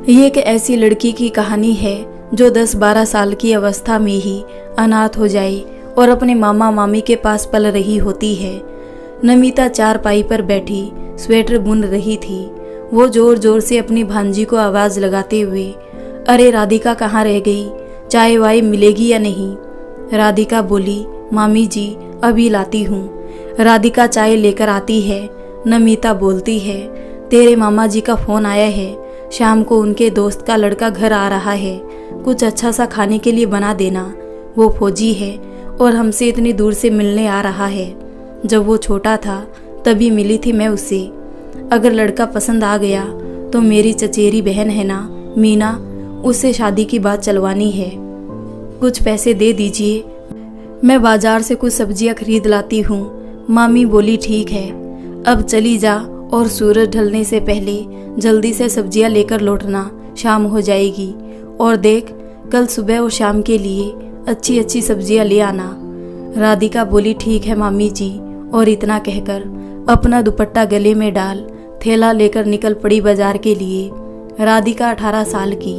ये एक ऐसी लड़की की कहानी है जो 10-12 साल की अवस्था में ही अनाथ हो जाए और अपने मामा मामी के पास पल रही होती है। नमिता चारपाई पर बैठी स्वेटर बुन रही थी। वो जोर जोर से अपनी भांजी को आवाज़ लगाते हुए, अरे राधिका कहाँ रह गई, चाय वाय मिलेगी या नहीं। राधिका बोली, मामी जी अभी लाती हूँ। राधिका चाय लेकर आती है। नमिता बोलती है, तेरे मामा जी का फ़ोन आया है, शाम को उनके दोस्त का लड़का घर आ रहा है, कुछ अच्छा सा खाने के लिए बना देना। वो फौजी है और हमसे इतनी दूर से मिलने आ रहा है। जब वो छोटा था तभी मिली थी मैं उससे। अगर लड़का पसंद आ गया तो मेरी चचेरी बहन है ना मीना, उससे शादी की बात चलवानी है। कुछ पैसे दे दीजिए, मैं बाजार से कुछ सब्जियां खरीद लाती हूँ। मामी बोली, ठीक है, अब चली जा और सूरज ढलने से पहले जल्दी से सब्जियां लेकर लौटना, शाम हो जाएगी। और देख, कल सुबह और शाम के लिए अच्छी अच्छी सब्जियां ले आना। राधिका बोली, ठीक है मामी जी, और इतना कहकर अपना दुपट्टा गले में डाल थैला लेकर निकल पड़ी बाजार के लिए। राधिका 18 साल की,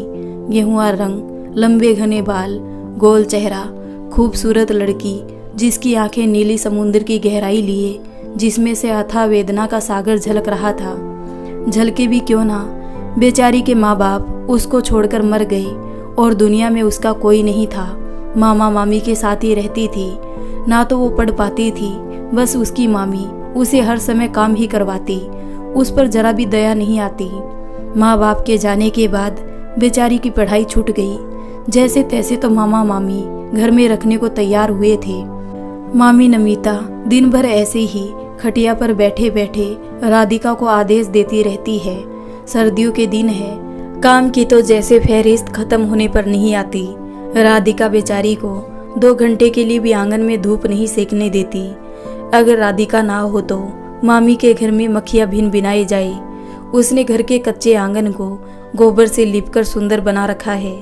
गेहुआ रंग, लंबे घने बाल, गोल चेहरा, खूबसूरत लड़की जिसकी आंखें नीली समुद्र की गहराई लिए, जिसमें से अथाह वेदना का सागर झलक रहा था। झलके भी क्यों ना, बेचारी के माँ बाप उसको छोड़कर मर गए और दुनिया में उसका कोई नहीं था। मामा मामी के साथ ही रहती थी। ना तो वो पढ़ पाती थी, बस उसकी मामी उसे हर समय काम ही करवाती, उस पर जरा भी दया नहीं आती। माँ बाप के जाने के बाद बेचारी की पढ़ाई छूट गई। जैसे तैसे तो मामा मामी घर में रखने को तैयार हुए थे। मामी नमिता दिन भर ऐसे ही खटिया पर बैठे बैठे राधिका को आदेश देती रहती है। सर्दियों के दिन है, काम की तो जैसे फहरिस्त खत्म होने पर नहीं आती। राधिका बेचारी को 2 घंटे के लिए भी आंगन में धूप नहीं सेकने देती। अगर राधिका ना हो तो मामी के घर में मक्खियाँ भिन भिनाई जाए। उसने घर के कच्चे आंगन को गोबर से लिपकर सुंदर बना रखा है।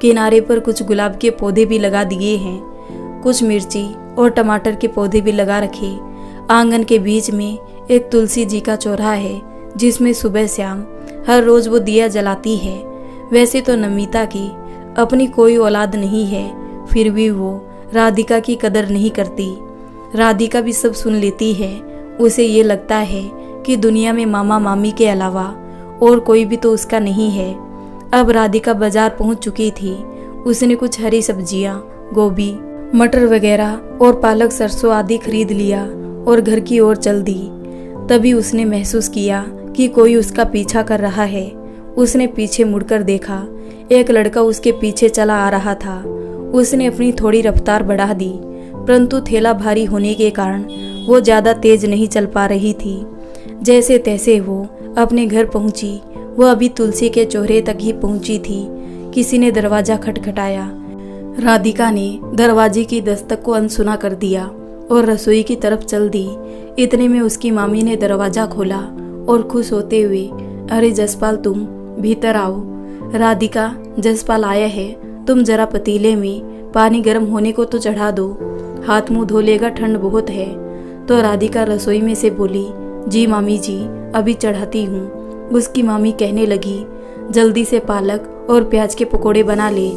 किनारे पर कुछ गुलाब के पौधे भी लगा दिए हैं, कुछ मिर्ची और टमाटर के पौधे भी लगा रखे। आंगन के बीच में एक तुलसी जी का चौराहा है, जिसमें सुबह शाम हर रोज वो दिया जलाती है। वैसे तो नमिता की अपनी कोई औलाद नहीं है, फिर भी वो राधिका की कदर नहीं करती। राधिका भी सब सुन लेती है। उसे ये लगता है कि दुनिया में मामा मामी के अलावा और कोई भी तो उसका नहीं है। अब राधिका बाजार पहुंच चुकी थी। उसने कुछ हरी सब्जियां, गोभी, मटर वगैरह और पालक सरसों आदि खरीद लिया और घर की ओर चल दी। तभी उसने महसूस किया कि कोई उसका पीछा कर रहा है। उसने पीछे मुड़कर देखा, एक लड़का उसके पीछे चला आ रहा था। उसने अपनी थोड़ी रफ्तार बढ़ा दी, परंतु थैला भारी होने के कारण वो ज़्यादा तेज नहीं चल पा रही थी। जैसे तैसे वो अपने घर पहुंची। वो अभी तुलसी के चौराहे तक ही पहुंची थी, किसी ने दरवाज़ा खटखटाया। राधिका ने दरवाजे की दस्तक को अनसुना कर दिया और रसोई की तरफ चल दी। इतने में उसकी मामी ने दरवाज़ा खोला और खुश होते हुए, अरे जसपाल, तुम भीतर आओ। राधिका, जसपाल आया है, तुम जरा पतीले में पानी गर्म होने को तो चढ़ा दो, हाथ मुंह धो लेगा, ठंड बहुत है। तो राधिका रसोई में से बोली, जी मामी जी, अभी चढ़ाती हूँ। उसकी मामी कहने लगी, जल्दी से पालक और प्याज के पकोड़े बना ले,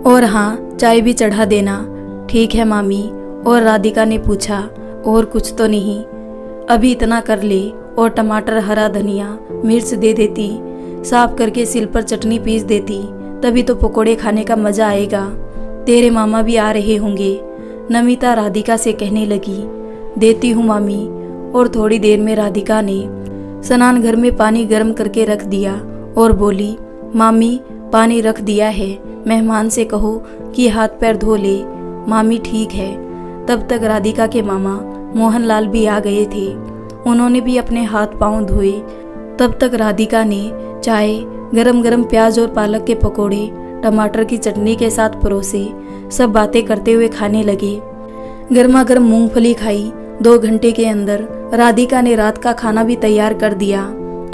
और हाँ, चाय भी चढ़ा देना। ठीक है मामी। और राधिका ने पूछा, और कुछ तो नहीं? अभी इतना कर ले, और टमाटर, हरा धनिया, मिर्च दे देती, साफ करके सिल पर चटनी पीस देती, तभी तो पकोड़े खाने का मज़ा आएगा। तेरे मामा भी आ रहे होंगे। नमिता राधिका से कहने लगी, देती हूँ मामी। और थोड़ी देर में राधिका ने स्नान घर में पानी गर्म करके रख दिया और बोली, मामी पानी रख दिया है, मेहमान से कहो कि हाथ पैर धो ले। मामी ठीक है। तब तक राधिका के मामा मोहनलाल भी आ गए थे। उन्होंने भी अपने हाथ पांव धोए। तब तक राधिका ने चाय, गरम गरम प्याज और पालक के पकोड़े टमाटर की चटनी के साथ परोसे। सब बातें करते हुए खाने लगे। गर्मा गर्म मूंगफली खाई। 2 घंटे के अंदर राधिका ने रात का खाना भी तैयार कर दिया।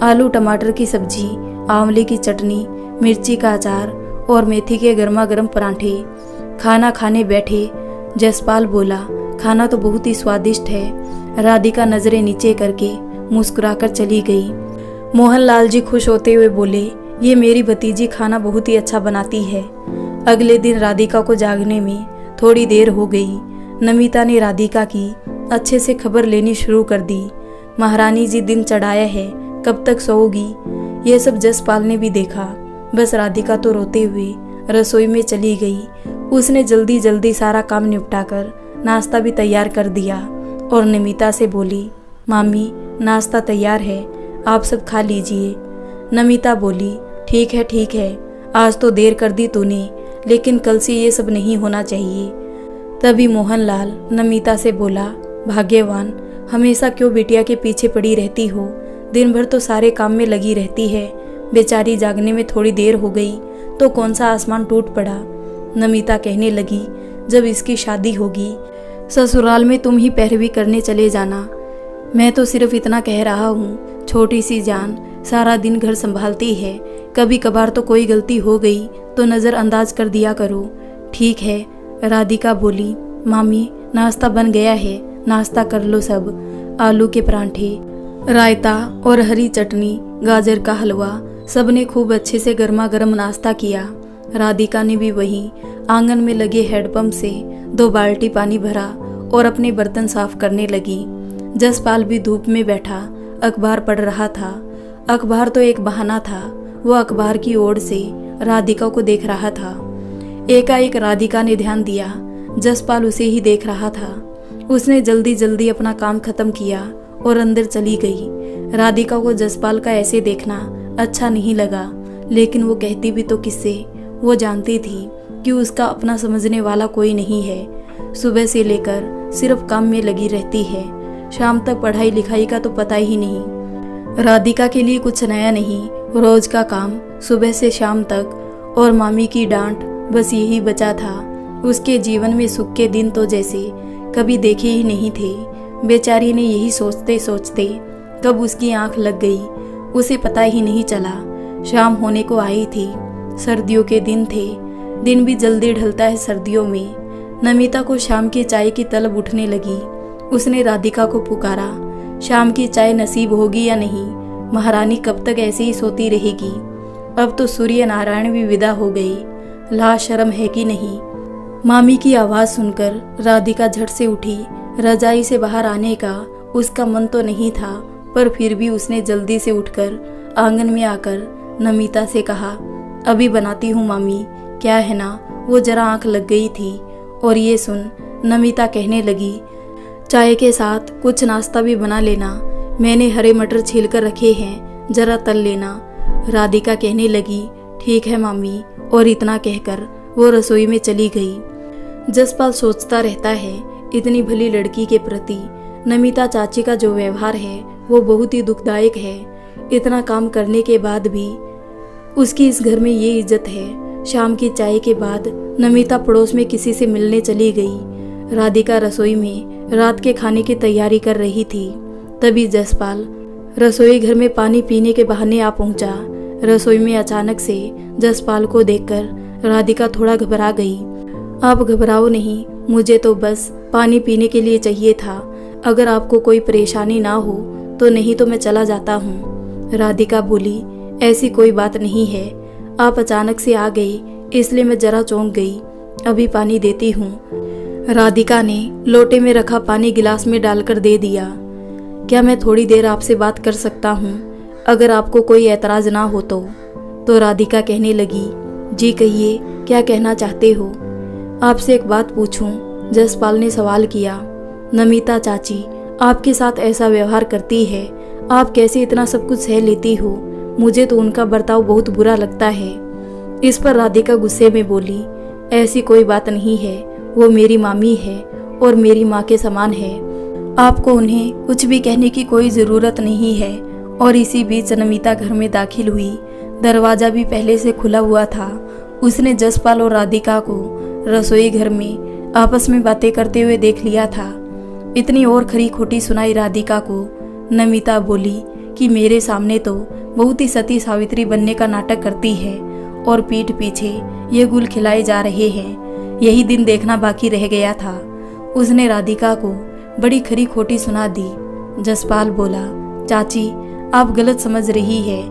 आलू टमाटर की सब्जी, आंवले की चटनी, मिर्ची का अचार और मेथी के गर्मा गर्म पराठे। खाना खाने बैठे। जसपाल बोला, खाना तो बहुत ही स्वादिष्ट है। राधिका नजरें नीचे करके मुस्कुराकर चली गई। मोहनलाल जी खुश होते हुए बोले, ये मेरी भतीजी खाना बहुत ही अच्छा बनाती है। अगले दिन राधिका को जागने में थोड़ी देर हो गई। नमिता ने राधिका की अच्छे से खबर लेनी शुरू कर दी। महारानी जी दिन चढ़ाया है, कब तक सोओगी? ये सब जसपाल ने भी देखा। बस राधिका तो रोते हुए रसोई में चली गई। उसने जल्दी जल्दी सारा काम निपटाकर नाश्ता भी तैयार कर दिया और नमिता से बोली, मामी नाश्ता तैयार है, आप सब खा लीजिए। नमिता बोली, ठीक है, आज तो देर कर दी तूने, लेकिन कल से ये सब नहीं होना चाहिए। तभी मोहनलाल नमिता से बोला, भाग्यवान, हमेशा क्यों बिटिया के पीछे पड़ी रहती हो? दिन भर तो सारे काम में लगी रहती है। बेचारी जागने में थोड़ी देर हो गई तो कौन सा आसमान टूट पड़ा। नमिता कहने लगी, जब इसकी शादी होगी ससुराल में तुम ही पैरवी करने चले जाना। मैं तो सिर्फ इतना कह रहा हूँ, छोटी सी जान सारा दिन घर संभालती है, कभी कभार तो कोई गलती हो गई तो नज़रअंदाज कर दिया करो। ठीक है, राधिका बोली, मामी नाश्ता बन गया है, नाश्ता कर लो सब। आलू के परांठे, रायता और हरी चटनी, गाजर का हलवा, सबने खूब अच्छे से गर्मा गर्म नाश्ता किया। राधिका ने भी वहीं आंगन में लगे हैंडपंप से 2 बाल्टी पानी भरा और अपने बर्तन साफ करने लगी। जसपाल भी धूप में बैठा अखबार पढ़ रहा था। अखबार तो एक बहाना था, वो अखबार की ओर से राधिका को देख रहा था। एकाएक राधिका ने ध्यान दिया, जसपाल उसे ही देख रहा था। उसने जल्दी जल्दी अपना काम खत्म किया और अंदर चली गई। राधिका को जसपाल का ऐसे देखना अच्छा नहीं लगा, लेकिन वो कहती भी तो किससे? वो जानती थी कि उसका अपना समझने वाला कोई नहीं है। सुबह से लेकर सिर्फ काम में लगी रहती है, शाम तक पढ़ाई लिखाई का तो पता ही नहीं। राधिका के लिए कुछ नया नहीं, रोज का काम सुबह से शाम तक और मामी की डांट, बस यही बचा था। उसके जीवन में सुख के दिन तो जैसे कभी देखे ही नहीं थे। बेचारी ने यही सोचते सोचते कब उसकी आंख लग गई, उसे पता ही नहीं चला। शाम होने को आई थी, सर्दियों के दिन थे। दिन भी जल्दी ढलता है सर्दियों में। नमिता को शाम की चाय की तलब उठने लगी। उसने राधिका को पुकारा, शाम की चाय नसीब होगी या नहीं? महारानी कब तक ऐसे ही सोती रहेगी? अब तो सूर्य नारायण भी विदा हो गई। ला शर्म है कि नहीं? मामी की आवाज़ सुनकर राधिका झट से उठी। रजाई से बाहर आने का उसका मन तो नहीं था, पर फिर भी उसने जल्दी से उठकर आंगन में आकर नमिता से कहा, अभी बनाती हूँ मामी, क्या है ना, वो जरा आंख लग गई थी। और ये सुन, नमिता कहने लगी, चाय के साथ कुछ नाश्ता भी बना लेना, मैंने हरे मटर छील कर रखे हैं, जरा तल लेना। राधिका कहने लगी, ठीक है मामी, और इतना कहकर वो रसोई में चली गई। जसपाल सोचता रहता है, इतनी भली लड़की के प्रति नमिता चाची का जो व्यवहार है वो बहुत ही दुखदायक है। इतना काम करने के बाद भी उसकी इस घर में ये इज्जत है। शाम की चाय के बाद नमिता पड़ोस में किसी से मिलने चली गई। राधिका रसोई में रात के खाने की तैयारी कर रही थी। तभी जसपाल रसोई घर में पानी पीने के बहाने आ पहुंचा। रसोई में अचानक से जसपाल को देखकर राधिका थोड़ा घबरा गई। आप घबराओ नहीं, मुझे तो बस पानी पीने के लिए चाहिए था। अगर आपको कोई परेशानी ना हो तो नहीं तो मैं चला जाता हूँ। राधिका बोली, ऐसी कोई बात नहीं है, आप अचानक से आ गए इसलिए मैं जरा चौंक गई, अभी पानी देती हूँ। राधिका ने लोटे में रखा पानी गिलास में डालकर दे दिया। क्या मैं थोड़ी देर आपसे बात कर सकता हूँ, अगर आपको कोई ऐतराज ना हो तो राधिका कहने लगी, जी कहिए, क्या कहना चाहते हो? आपसे एक बात पूछूं? जसपाल ने सवाल किया। नमिता चाची आपके साथ ऐसा व्यवहार करती है, आप कैसे इतना सब कुछ सह लेती हो? मुझे तो उनका बर्ताव बहुत बुरा लगता है। इस पर राधिका गुस्से में बोली, ऐसी कोई बात नहीं है, वो मेरी मामी है और मेरी माँ के समान है। आपको उन्हें कुछ भी कहने की कोई ज़रूरत नहीं है। और इसी बीच नमिता घर में दाखिल हुई। दरवाज़ा भी पहले से खुला हुआ था। उसने जसपाल और राधिका को रसोई घर में आपस में बातें करते हुए देख लिया था। इतनी और खरी खोटी सुनाई राधिका को। नमिता बोली कि मेरे सामने तो बहुत ही सती सावित्री बनने का नाटक करती है और पीठ पीछे ये गुल खिलाए जा रहे हैं। यही दिन देखना बाकी रह गया था। उसने राधिका को बड़ी खरी खोटी सुना दी। जसपाल बोला, चाची आप गलत समझ रही है,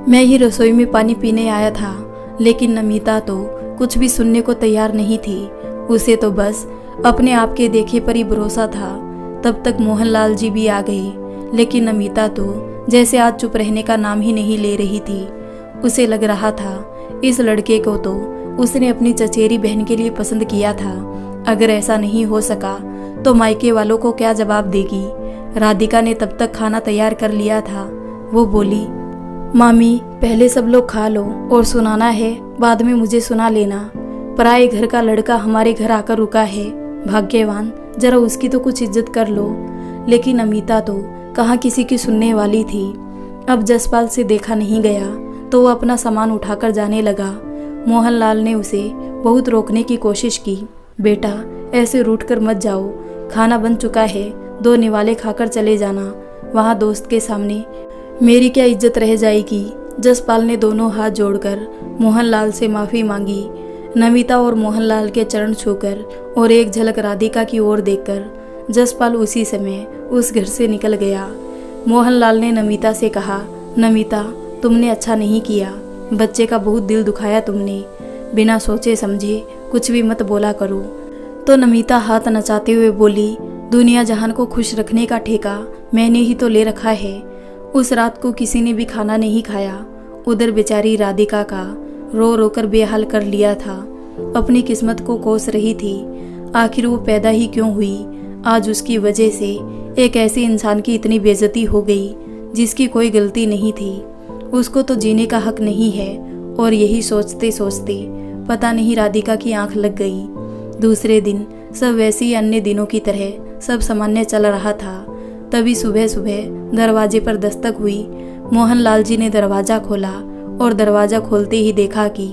मैं ही रसोई में पानी पीने आया था, लेकिन नमिता तो कुछ भी सुनने को तैयार नहीं थी। उसे तो बस अपने आप के देखे पर ही भरोसा था। तब तक मोहनलाल जी भी आ गए, लेकिन नमिता तो जैसे आज चुप रहने का नाम ही नहीं ले रही थी। उसे लग रहा था इस लड़के को तो उसने अपनी चचेरी बहन के लिए पसंद किया था। अगर ऐसा नहीं हो सका तो मायके वालों को क्या जवाब देगी। राधिका ने तब तक खाना तैयार कर लिया था। वो बोली, मामी पहले सब लोग खा लो और सुनाना है बाद में मुझे सुना लेना। पराए घर का लड़का हमारे घर आकर रुका है, भाग्यवान, जरा उसकी तो कुछ इज्जत कर लो। लेकिन अमिता तो कहाँ किसी की सुनने वाली थी। अब जसपाल से देखा नहीं गया तो वो अपना सामान उठाकर जाने लगा। मोहनलाल ने उसे बहुत रोकने की कोशिश की। बेटा ऐसे रूठ कर मत जाओ, खाना बन चुका है, 2 निवाले खाकर चले जाना। वहाँ दोस्त के सामने मेरी क्या इज्जत रह जाएगी। जसपाल ने दोनों हाथ जोड़कर मोहनलाल से माफ़ी मांगी। नमिता और मोहनलाल के चरण छूकर और एक झलक राधिका की ओर देखकर जसपाल उसी समय उस घर से निकल गया। मोहनलाल ने नमिता से कहा, नमिता तुमने अच्छा नहीं किया, बच्चे का बहुत दिल दुखाया तुमने। बिना सोचे समझे कुछ भी मत बोला करो। तो नमिता हाथ नचाते हुए बोली, दुनिया जहान को खुश रखने का ठेका मैंने ही तो ले रखा है। उस रात को किसी ने भी खाना नहीं खाया। उधर बेचारी राधिका का रो रो कर बेहाल कर लिया था। अपनी किस्मत को कोस रही थी। आखिर वो पैदा ही क्यों हुई। आज उसकी वजह से एक ऐसे इंसान की इतनी बेइज्जती हो गई जिसकी कोई गलती नहीं थी। उसको तो जीने का हक नहीं है। और यही सोचते सोचते पता नहीं राधिका की आंख लग गई। दूसरे दिन सब वैसे ही अन्य दिनों की तरह सब सामान्य चल रहा था। तभी सुबह सुबह दरवाजे पर दस्तक हुई। मोहनलाल जी ने दरवाजा खोला और दरवाजा खोलते ही देखा कि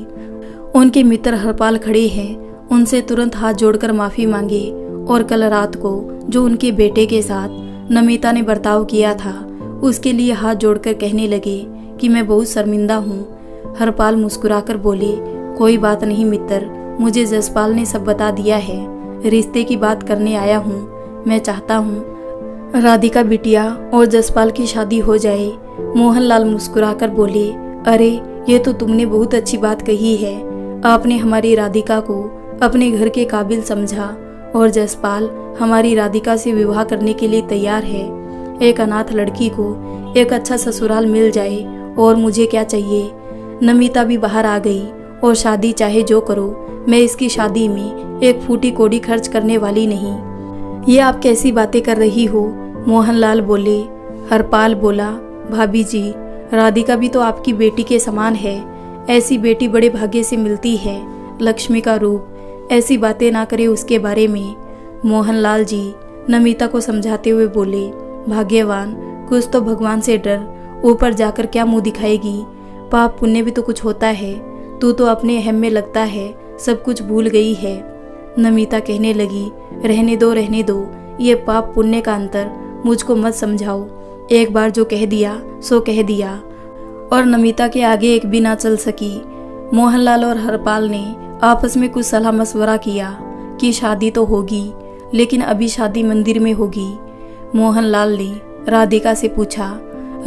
उनके मित्र हरपाल खड़े हैं। उनसे तुरंत हाथ जोड़कर माफ़ी मांगे और कल रात को जो उनके बेटे के साथ नमिता ने बर्ताव किया था उसके लिए हाथ जोड़कर कहने लगे कि मैं बहुत शर्मिंदा हूँ। हरपाल मुस्कुराकर बोले, कोई बात नहीं मित्र, मुझे जसपाल ने सब बता दिया है। रिश्ते की बात करने आया हूँ। मैं चाहता हूँ राधिका बिटिया और जसपाल की शादी हो जाए। मोहनलाल मुस्कुराकर बोले, अरे ये तो तुमने बहुत अच्छी बात कही है। आपने हमारी राधिका को अपने घर के काबिल समझा और जसपाल हमारी राधिका से विवाह करने के लिए तैयार है। एक अनाथ लड़की को एक अच्छा ससुराल मिल जाए और मुझे क्या चाहिए। नमिता भी बाहर आ गई और शादी चाहे जो करो, मैं इसकी शादी में एक फूटी कोड़ी खर्च करने वाली नहीं। ये आप कैसी बातें कर रही हो। मोहनलाल बोले। हरपाल बोला, भाभी जी राधिका भी तो आपकी बेटी के समान है। ऐसी बेटी बड़े भाग्य से मिलती है, लक्ष्मी का रूप। ऐसी बातें ना करे उसके बारे में। मोहनलाल जी नमिता को समझाते हुए बोले, भाग्यवान, कुछ तो भगवान से डर, ऊपर जाकर क्या मुंह दिखाएगी। पाप पुण्य भी तो कुछ होता है। तू तो अपने अहम में लगता है सब कुछ भूल गई है। नमिता कहने लगी, रहने दो, ये पाप पुण्य का अंतर मुझको मत समझाओ। एक बार जो कह दिया सो कह दिया। और नमिता के आगे एक भी ना चल सकी। मोहनलाल और हरपाल ने आपस में कुछ सलाह मशवरा किया कि शादी तो होगी, लेकिन अभी शादी मंदिर में होगी। मोहनलाल ने राधिका से पूछा।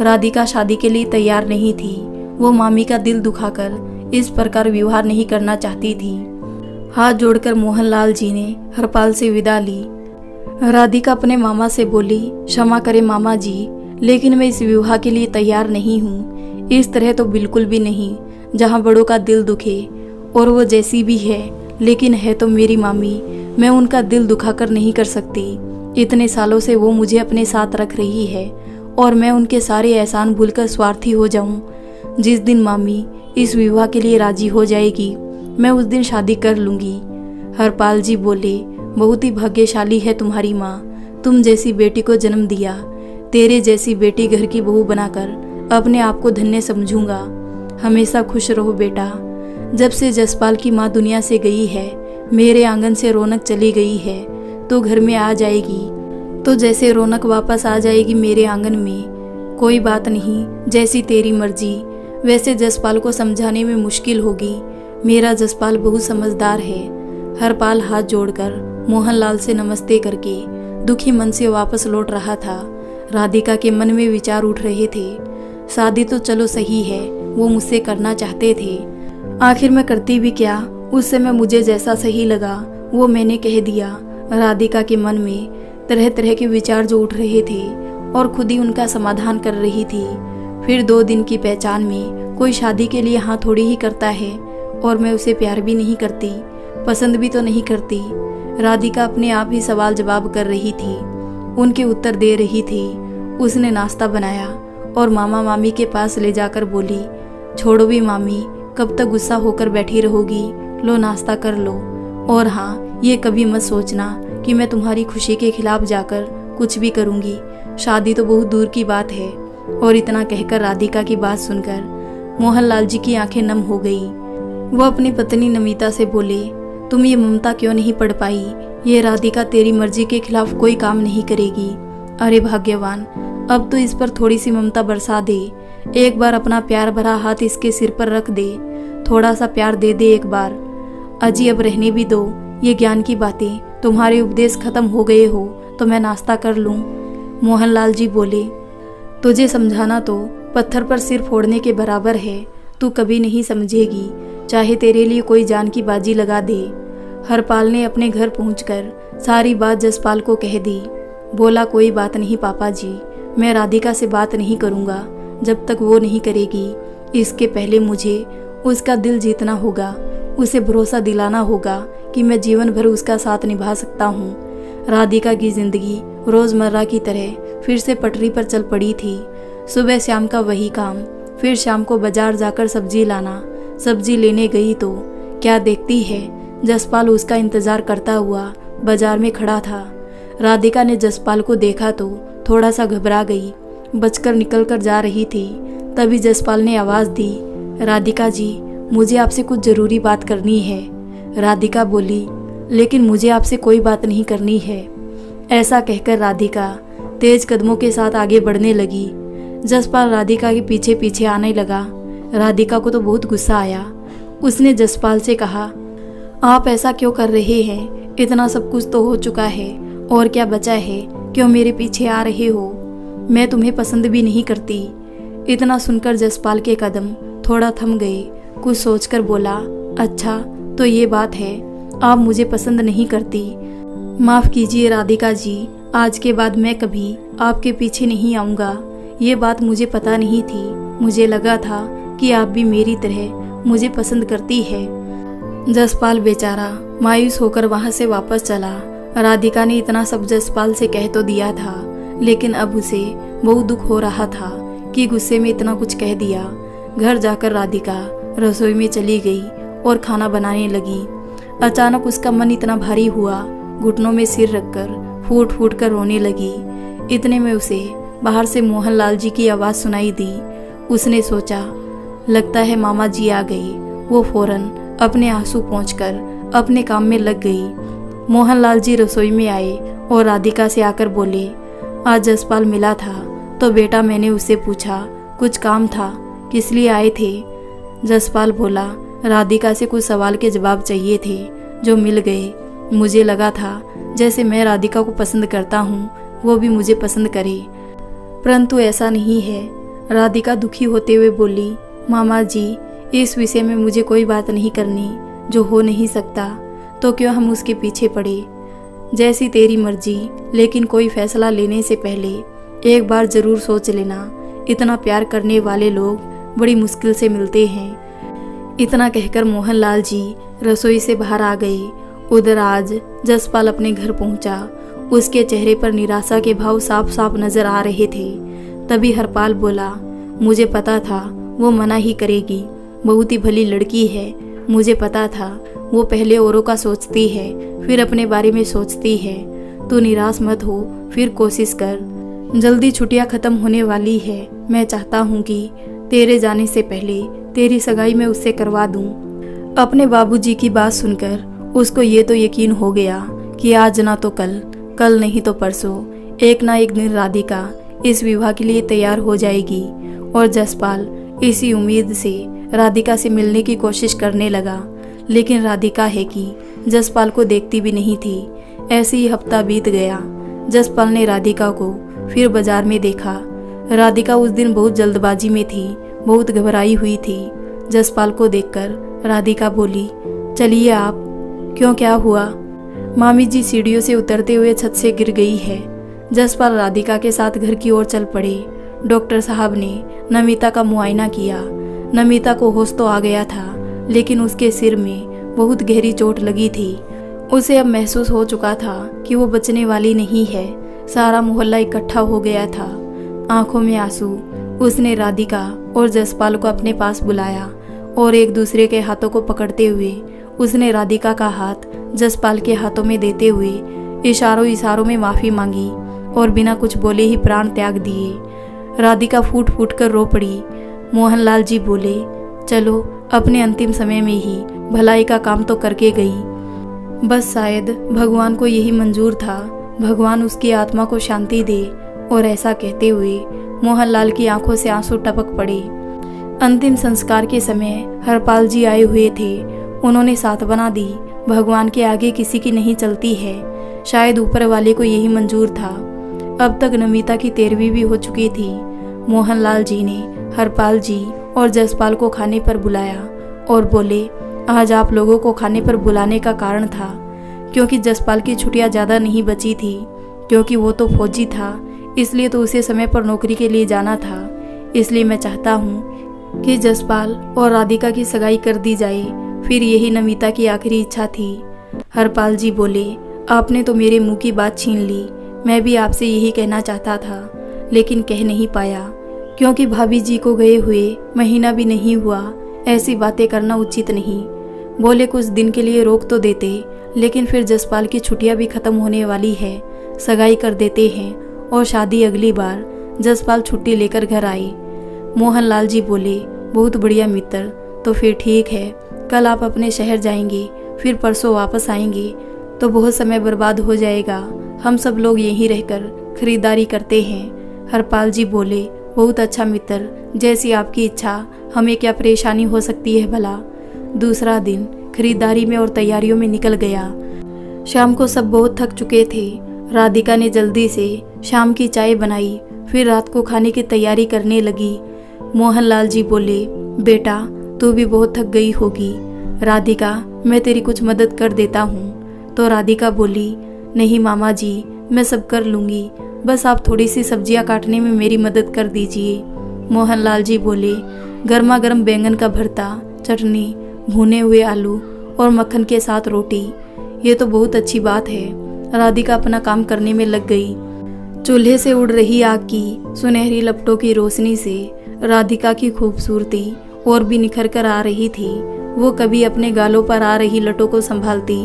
राधिका शादी के लिए तैयार नहीं थी। वो मामी का दिल दुखाकर इस प्रकार विवाह नहीं करना चाहती थी। हाथ जोड़कर मोहनलाल जी ने हरपाल से विदा ली। राधिका अपने मामा से बोली, क्षमा करें मामा जी, लेकिन मैं इस विवाह के लिए तैयार नहीं हूँ। इस तरह तो बिल्कुल भी नहीं, जहाँ बड़ों का दिल दुखे। और वो जैसी भी है, लेकिन है तो मेरी मामी। मैं उनका दिल दुखाकर नहीं कर सकती। इतने सालों से वो मुझे अपने साथ रख रही है और मैं उनके सारे एहसान भूलकर स्वार्थी हो जाऊं। जिस दिन मामी इस विवाह के लिए राजी हो जाएगी, मैं उस दिन शादी कर लूंगी। हरपाल जी बोले, बहुत ही भाग्यशाली है तुम्हारी माँ। तुम जैसी बेटी को जन्म दिया। तेरे जैसी बेटी घर की बहू बनाकर अपने आप को धन्य समझूंगा। हमेशा खुश रहो बेटा। जब से जसपाल की माँ दुनिया से गई है, मेरे आंगन से रौनक चली गई है, तो घर में आ जाएगी तो जैसे रौनक वापस आ जाएगी मेरे आंगन में। कोई बात नहीं, जैसी तेरी मर्जी। वैसे जसपाल को समझाने में मुश्किल होगी। मेरा जसपाल बहुत समझदार है। हरपाल हाथ जोड़कर मोहनलाल से नमस्ते करके दुखी मन से वापस लौट रहा था। राधिका के मन में विचार उठ रहे थे। शादी तो चलो सही है, वो मुझसे करना चाहते थे। आखिर मैं करती भी क्या, उस समय मुझे जैसा सही लगा वो मैंने कह दिया। राधिका के मन में तरह तरह के विचार जो उठ रहे थे और खुद ही उनका समाधान कर रही थी। फिर 2 दिन की पहचान में कोई शादी के लिए हाँ थोड़ी ही करता है, और मैं उसे प्यार भी नहीं करती, पसंद भी तो नहीं करती। राधिका अपने आप ही सवाल जवाब कर रही थी, उनके उत्तर दे रही थी। उसने नाश्ता बनाया और मामा मामी के पास ले जाकर बोली, छोड़ो भी मामी, कब तक गुस्सा होकर बैठी रहोगी, लो नाश्ता कर लो। और हाँ, ये कभी मत सोचना कि मैं तुम्हारी खुशी के खिलाफ जाकर कुछ भी करूँगी, शादी तो बहुत दूर की बात है। और इतना कहकर राधिका की बात सुनकर मोहनलाल जी की आंखें नम हो गई। वो अपनी पत्नी नमिता से बोले, तुम ये ममता क्यों नहीं पढ़ पाई? ये राधिका तेरी मर्जी के खिलाफ कोई काम नहीं करेगी। अरे भाग्यवान, अब तो इस पर थोड़ी सी ममता बरसा दे, एक बार अपना प्यार भरा हाथ इसके सिर पर रख दे, थोड़ा सा प्यार दे दे एक बार। अजी अब रहने भी दो ये ज्ञान की बातें, तुम्हारे उपदेश खत्म हो गए हो तो मैं नाश्ता कर लूं। मोहनलाल जी बोले, तुझे समझाना तो पत्थर पर सिर फोड़ने के बराबर है, तू कभी नहीं समझेगी, चाहे तेरे लिए कोई जान की बाजी लगा दे। हरपाल ने अपने घर पहुंचकर सारी बात जसपाल को कह दी। बोला, कोई बात नहीं पापा जी, मैं राधिका से बात नहीं करूंगा जब तक वो नहीं करेगी। इसके पहले मुझे उसका दिल जीतना होगा, उसे भरोसा दिलाना होगा कि मैं जीवन भर उसका साथ निभा सकता हूँ। राधिका की जिंदगी रोजमर्रा की तरह फिर से पटरी पर चल पड़ी थी। सुबह शाम का वही काम, फिर शाम को बाजार जाकर सब्जी लाना। सब्जी लेने गई तो क्या देखती है, जसपाल उसका इंतजार करता हुआ बाजार में खड़ा था। राधिका ने जसपाल को देखा तो थोड़ा सा घबरा गई, बचकर निकल कर जा रही थी। तभी जसपाल ने आवाज दी, राधिका जी, मुझे आपसे कुछ जरूरी बात करनी है। राधिका बोली, लेकिन मुझे आपसे कोई बात नहीं करनी है। ऐसा कहकर राधिका तेज कदमों के साथ आगे बढ़ने लगी। जसपाल राधिका के पीछे पीछे आने लगा। राधिका को तो बहुत गुस्सा आया। उसने जसपाल से कहा, आप ऐसा क्यों कर रहे हैं? इतना सब कुछ तो हो चुका है, और क्या बचा है? क्यों मेरे पीछे आ रहे हो? मैं तुम्हें पसंद भी नहीं करती। इतना सुनकर जसपाल के कदम थोड़ा थम गए। कुछ सोचकर बोला, अच्छा तो ये बात है, आप मुझे पसंद नहीं करती। माफ़ कीजिए राधिका जी, आज के बाद मैं कभी आपके पीछे नहीं आऊँगा। ये बात मुझे पता नहीं थी, मुझे लगा था कि आप भी मेरी तरह मुझे पसंद करती है। जसपाल बेचारा मायूस होकर वहाँ से वापस चला। राधिका ने इतना सब जसपाल से कह तो दिया था, लेकिन अब उसे बहुत दुख हो रहा था कि गुस्से में इतना कुछ कह दिया। घर जाकर राधिका रसोई में चली गई और खाना बनाने लगी। अचानक उसका मन इतना भारी हुआ, घुटनों में सिर रखकर फूट फूट कर रोने लगी। इतने में उसे बाहर से मोहनलाल जी की आवाज़ सुनाई दी। उसने सोचा, लगता है मामा जी आ गए। वो फौरन अपने आंसू पोंछकर अपने काम में लग गई। मोहनलाल जी रसोई में आए और राधिका से आकर बोले, आज जसपाल मिला था तो बेटा मैंने उससे पूछा कुछ काम था, किस लिए आए थे? जसपाल बोला, राधिका से कुछ सवाल के जवाब चाहिए थे जो मिल गए। मुझे लगा था जैसे मैं राधिका को पसंद करता हूँ वो भी मुझे पसंद करे, परंतु ऐसा नहीं है। राधिका दुखी होते हुए बोली, मामा जी, इस विषय में मुझे कोई बात नहीं करनी, जो हो नहीं सकता तो क्यों हम उसके पीछे पड़े। जैसी तेरी मर्जी, लेकिन कोई फैसला लेने से पहले एक बार जरूर सोच लेना। इतना प्यार करने वाले लोग बड़ी मुश्किल से मिलते हैं। इतना कहकर मोहनलाल जी रसोई से बाहर आ गए। उधर आज जसपाल अपने घर पहुंचा। उसके चेहरे पर निराशा के भाव साफ साफ नजर आ रहे थे। तभी हरपाल बोला, मुझे पता था वो मना ही करेगी, बहुत ही भली लड़की है। मुझे पता था वो पहले औरों का सोचती है, फिर अपने बारे में सोचती है। तू निराश मत हो, फिर कोशिश कर। जल्दी छुट्टियां खत्म होने वाली है। मैं चाहता हूँ कि तेरे जाने से पहले तेरी सगाई मैं उससे करवा दूँ। अपने बाबूजी की बात सुनकर उसको ये तो यकीन हो गया कि आज ना तो कल, कल नहीं तो परसों, एक ना एक दिन राधिका इस विवाह के लिए तैयार हो जाएगी। और जसपाल इसी उम्मीद से राधिका से मिलने की कोशिश करने लगा, लेकिन राधिका है कि जसपाल को देखती भी नहीं थी। ऐसे ही हफ्ता बीत गया। जसपाल ने राधिका को फिर बाजार में देखा। राधिका उस दिन बहुत जल्दबाजी में थी। बहुत घबराई हुई थी। जसपाल को देखकर राधिका बोली, चलिए आप। क्यों, क्या हुआ? मामी जी सीढ़ियों से उतरते हुए छत से गिर गई है। जसपाल राधिका के साथ घर की ओर चल पड़े। डॉक्टर साहब ने नमिता का मुआयना किया। नमिता को होश तो आ गया था, लेकिन उसके सिर में बहुत गहरी चोट लगी थी। उसे अब महसूस हो चुका था कि वो बचने वाली नहीं है। सारा मोहल्ला इकट्ठा हो गया था। आंखों में आंसू उसने राधिका और जसपाल को अपने पास बुलाया और एक दूसरे के हाथों को पकड़ते हुए उसने राधिका का हाथ जसपाल के हाथों में देते हुए इशारों इशारों में माफी मांगी और बिना कुछ बोले ही प्राण त्याग दिए। राधिका फूट फूट कर रो पड़ी। मोहनलाल जी बोले, चलो अपने अंतिम समय में ही भलाई का काम तो करके गई। बस शायद भगवान को यही मंजूर था, भगवान उसकी आत्मा को शांति दे। और ऐसा कहते हुए मोहनलाल की आंखों से आंसू टपक पड़े। अंतिम संस्कार के समय हरपाल जी आए हुए थे। उन्होंने साथ बना दी, भगवान के आगे किसी की नहीं चलती है। शायद ऊपर वाले को यही मंजूर था। अब तक नमिता की 13वीं भी हो चुकी थी। मोहनलाल जी ने हरपाल जी और जसपाल को खाने पर बुलाया और बोले, आज आप लोगों को खाने पर बुलाने का कारण था क्योंकि जसपाल की छुट्टियां ज़्यादा नहीं बची थी, क्योंकि वो तो फौजी था, इसलिए तो उसे समय पर नौकरी के लिए जाना था। इसलिए मैं चाहता हूँ कि जसपाल और राधिका की सगाई कर दी जाए। फिर यही नमिता की आखिरी इच्छा थी। हरपाल जी बोले, आपने तो मेरे मुंह की बात छीन ली। मैं भी आपसे यही कहना चाहता था, लेकिन कह नहीं पाया क्योंकि भाभी जी को गए हुए महीना भी नहीं हुआ। ऐसी बातें करना उचित नहीं। बोले कुछ दिन के लिए रोक तो देते, लेकिन फिर जसपाल की छुट्टियां भी खत्म होने वाली है, सगाई कर देते हैं और शादी अगली बार। जसपाल छुट्टी लेकर घर आए। मोहनलाल जी बोले, बहुत बढ़िया मित्र, तो फिर ठीक है, कल आप अपने शहर जाएंगे, फिर परसों वापस आएंगे तो बहुत समय बर्बाद हो जाएगा। हम सब लोग यहीं रहकर खरीदारी करते हैं। हरपाल जी बोले, बहुत अच्छा मित्र, जैसी आपकी इच्छा, हमें क्या परेशानी हो सकती है भला। दूसरा दिन खरीदारी में और तैयारियों में निकल गया। शाम को सब बहुत थक चुके थे। राधिका ने जल्दी से शाम की चाय बनाई, फिर रात को खाने की तैयारी करने लगी। मोहनलाल जी बोले, बेटा तू भी बहुत थक गई होगी, राधिका मैं तेरी कुछ मदद कर देता हूँ। तो राधिका बोली, नहीं मामा जी, मैं सब कर लूँगी, बस आप थोड़ी सी सब्जियाँ काटने में मेरी मदद कर दीजिए। मोहनलाल जी बोले, गर्मा गर्म बैंगन का भरता, चटनी, भुने हुए आलू और मक्खन के साथ रोटी, ये तो बहुत अच्छी बात है। राधिका अपना काम करने में लग गई। चूल्हे से उड़ रही आग की सुनहरी लपटों की रोशनी से राधिका की खूबसूरती और भी निखर कर आ रही थी। वो कभी अपने गालों पर आ रही लटों को संभालती,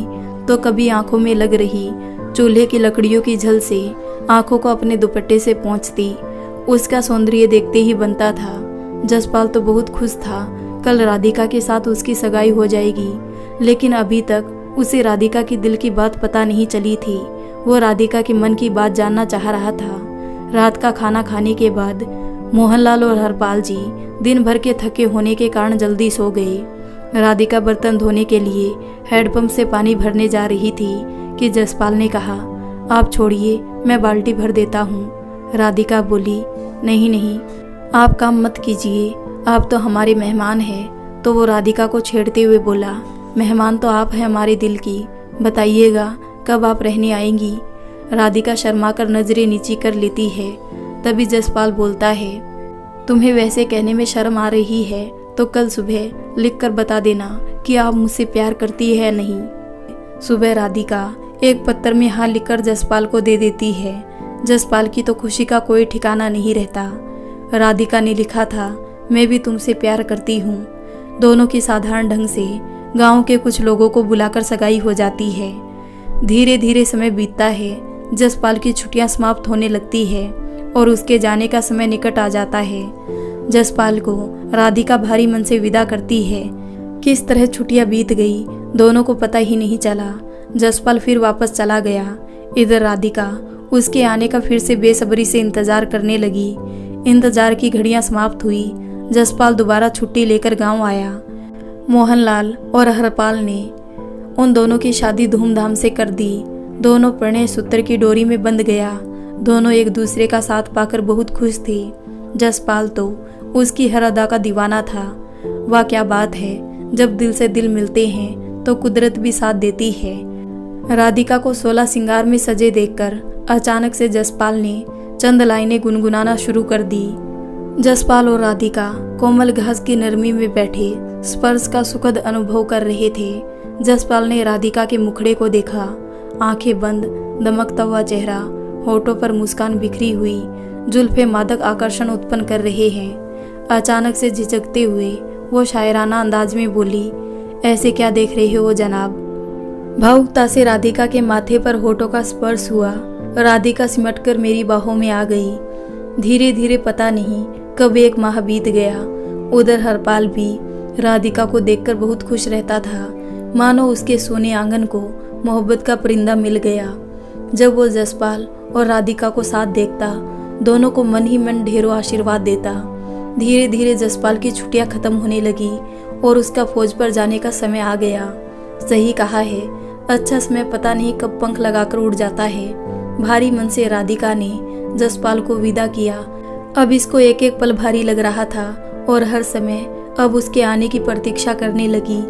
तो कभी आंखों में लग रही चूल्हे की लकड़ियों की झल से आंखों को अपने दुपट्टे से पोंछती। उसका सौंदर्य देखते ही बनता था। जसपाल तो बहुत खुश था, कल राधिका के साथ उसकी सगाई हो जाएगी, लेकिन अभी तक उसे राधिका की दिल की बात पता नहीं चली थी। वो राधिका के मन की बात जानना चाह रहा था। रात का खाना खाने के बाद मोहनलाल और हरपाल जी दिन भर के थके होने के कारण जल्दी सो गए। राधिका बर्तन धोने के लिए हैंडपंप से पानी भरने जा रही थी कि जसपाल ने कहा, आप छोड़िए, मैं बाल्टी भर देता हूँ। राधिका बोली, नहीं नहीं, आप काम मत कीजिए, आप तो हमारे मेहमान हैं। तो वो राधिका को छेड़ते हुए बोला, मेहमान तो आप हैं हमारे दिल की, बताइएगा कब आप रहने आएंगी। राधिका शर्मा कर नजरें नीची कर लेती है। तभी जसपाल बोलता है, तुम्हें वैसे कहने में शर्म आ रही है तो कल सुबह लिखकर बता देना कि आप मुझसे प्यार करती है नहीं। सुबह राधिका एक पत्थर में हाँ लिखकर जसपाल को दे देती है। जसपाल की तो खुशी का कोई ठिकाना नहीं रहता। राधिका ने लिखा था, मैं भी तुमसे प्यार करती हूँ। दोनों की साधारण ढंग से गांव के कुछ लोगों को बुलाकर सगाई हो जाती है। धीरे धीरे समय बीतता है। जसपाल की छुट्टियां समाप्त होने लगती है और उसके जाने का समय निकट आ जाता है। जसपाल को राधिका भारी मन से विदा करती है। किस तरह छुट्टियां बीत गई, दोनों को पता ही नहीं चला। जसपाल फिर वापस चला गया। इधर राधिका उसके आने का फिर से बेसब्री से इंतजार करने लगी। इंतजार की घड़ियां समाप्त हुई। जसपाल दोबारा छुट्टी लेकर गांव आया। मोहनलाल और हरपाल ने उन दोनों की शादी धूमधाम से कर दी। दोनों प्रणय सूत्र की डोरी में बंध गया। दोनों एक दूसरे का साथ पाकर बहुत खुश थे। जसपाल तो उसकी हर अदा का दीवाना था। वाह क्या बात है, जब दिल से दिल मिलते हैं तो कुदरत भी साथ देती है। राधिका को 16 श्रृंगार में सजे देखकर अचानक से जसपाल ने चंद लाइनें गुनगुनाना शुरू कर दी। जसपाल और राधिका कोमल घास की नरमी में बैठे स्पर्श का सुखद अनुभव कर रहे थे। जसपाल ने राधिका के मुखड़े को देखा। आंखें बंद, दमकता हुआ चेहरा, होठों पर मुस्कान बिखरी हुई, जुल्फे मादक आकर्षण उत्पन्न कर रहे हैं। अचानक से झिझकते हुए वो शायराना अंदाज में बोली, ऐसे क्या देख रहे हो जनाब। भावुकता से राधिका के माथे पर होठों का स्पर्श हुआ। राधिका सिमटकर मेरी बाहों में आ गई। धीरे धीरे पता नहीं कब एक माह बीत गया। उधर हरपाल भी राधिका को देखकर बहुत खुश रहता था, मानो उसके सोने आंगन को मोहब्बत का परिंदा मिल गया। जब वो जसपाल और राधिका को साथ देखता, दोनों को मन ही मन ढेरों आशीर्वाद देता। धीरे धीरे जसपाल की छुट्टियां खत्म होने लगी और उसका फौज पर जाने का समय आ गया। सही कहा है, अच्छा समय पता नहीं कब पंख लगाकर उड़ जाता है। भारी मन से राधिका ने जसपाल को विदा किया। अब इसको एक एक पल भारी लग रहा था और हर समय अब उसके आने की प्रतीक्षा करने लगी।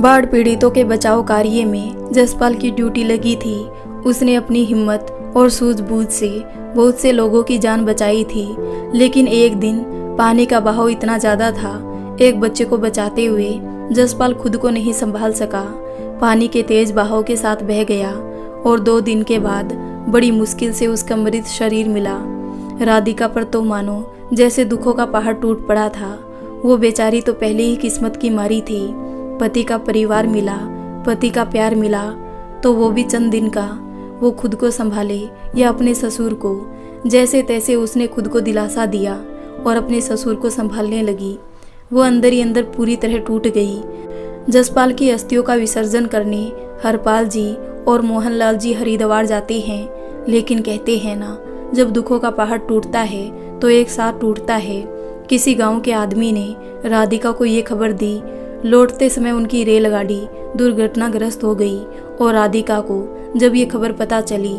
बाढ़ पीड़ितों के बचाव कार्य में जसपाल की ड्यूटी लगी थी। उसने अपनी हिम्मत और सूझबूझ से बहुत से लोगों की जान बचाई थी। लेकिन एक दिन पानी का बहाव इतना ज्यादा था, एक बच्चे को बचाते हुए जसपाल खुद को नहीं संभाल सका। पानी के तेज बहाव के साथ बह गया और 2 दिन के बाद बड़ी मुश्किल से उसका मृत शरीर मिला। राधिका पर तो मानो जैसे दुखों का पहाड़ टूट पड़ा था। वो बेचारी तो पहले ही किस्मत की मारी थी। पति का परिवार मिला, पति का प्यार मिला, तो वो भी चंद दिन का। वो खुद को संभाले या अपने ससुर को, जैसे तैसे उसने खुद को दिलासा दिया और अपने ससुर को संभालने लगी। वो अंदर ही अंदर पूरी तरह टूट गई। जसपाल की अस्थियों का विसर्जन करने हरपाल जी और मोहनलाल जी हरिद्वार जाते हैं। लेकिन कहते हैं ना, जब दुखों का पहाड़ टूटता है तो एक साथ टूटता है। किसी गांव के आदमी ने राधिका को ये खबर दी। लौटते समय उनकी रेलगाड़ी दुर्घटनाग्रस्त हो गई और राधिका को जब ये खबर पता चली,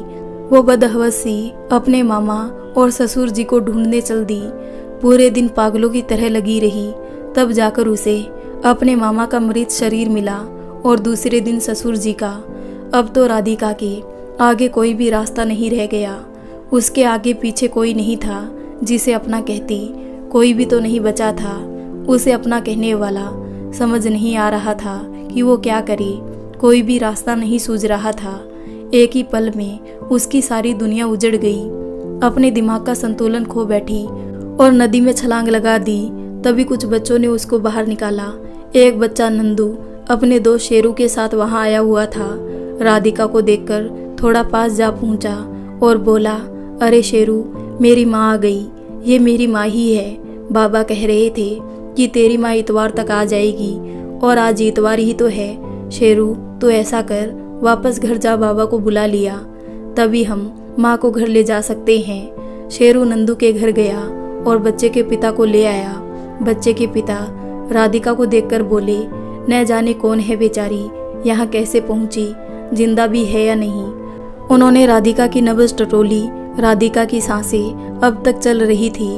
वो बदहवस सी अपने मामा और ससुर जी को ढूंढने चल दी। पूरे दिन पागलों की तरह लगी रही, तब जाकर उसे अपने मामा का मृत शरीर मिला और दूसरे दिन ससुर जी का। अब तो राधिका के आगे कोई भी रास्ता नहीं रह गया। उसके आगे पीछे कोई नहीं था जिसे अपना कहती। कोई भी तो नहीं बचा था उसे अपना कहने वाला। समझ नहीं आ रहा था कि वो क्या करे। कोई भी रास्ता नहीं सूझ रहा था। एक ही पल में उसकी सारी दुनिया उजड़ गई। अपने दिमाग का संतुलन खो बैठी और नदी में छलांग लगा दी। तभी कुछ बच्चों ने उसको बाहर निकाला। एक बच्चा नंदू अपने 2 शेरों के साथ वहां आया हुआ था। राधिका को देखकर थोड़ा पास जा पहुंचा और बोला, अरे शेरू, मेरी माँ आ गई। ये मेरी माँ ही है। बाबा कह रहे थे कि तेरी माँ इतवार तक आ जाएगी और आज इतवार ही तो है। शेरू, तो ऐसा कर, वापस घर जा, बाबा को बुला लिया, तभी हम माँ को घर ले जा सकते हैं। शेरू नंदू के घर गया और बच्चे के पिता को ले आया। बच्चे के पिता राधिका को देखकर बोले, न जाने कौन है बेचारी, यहाँ कैसे पहुंची, जिंदा भी है या नहीं। उन्होंने राधिका की नब्ज टटोली। राधिका की सांसें अब तक चल रही थी।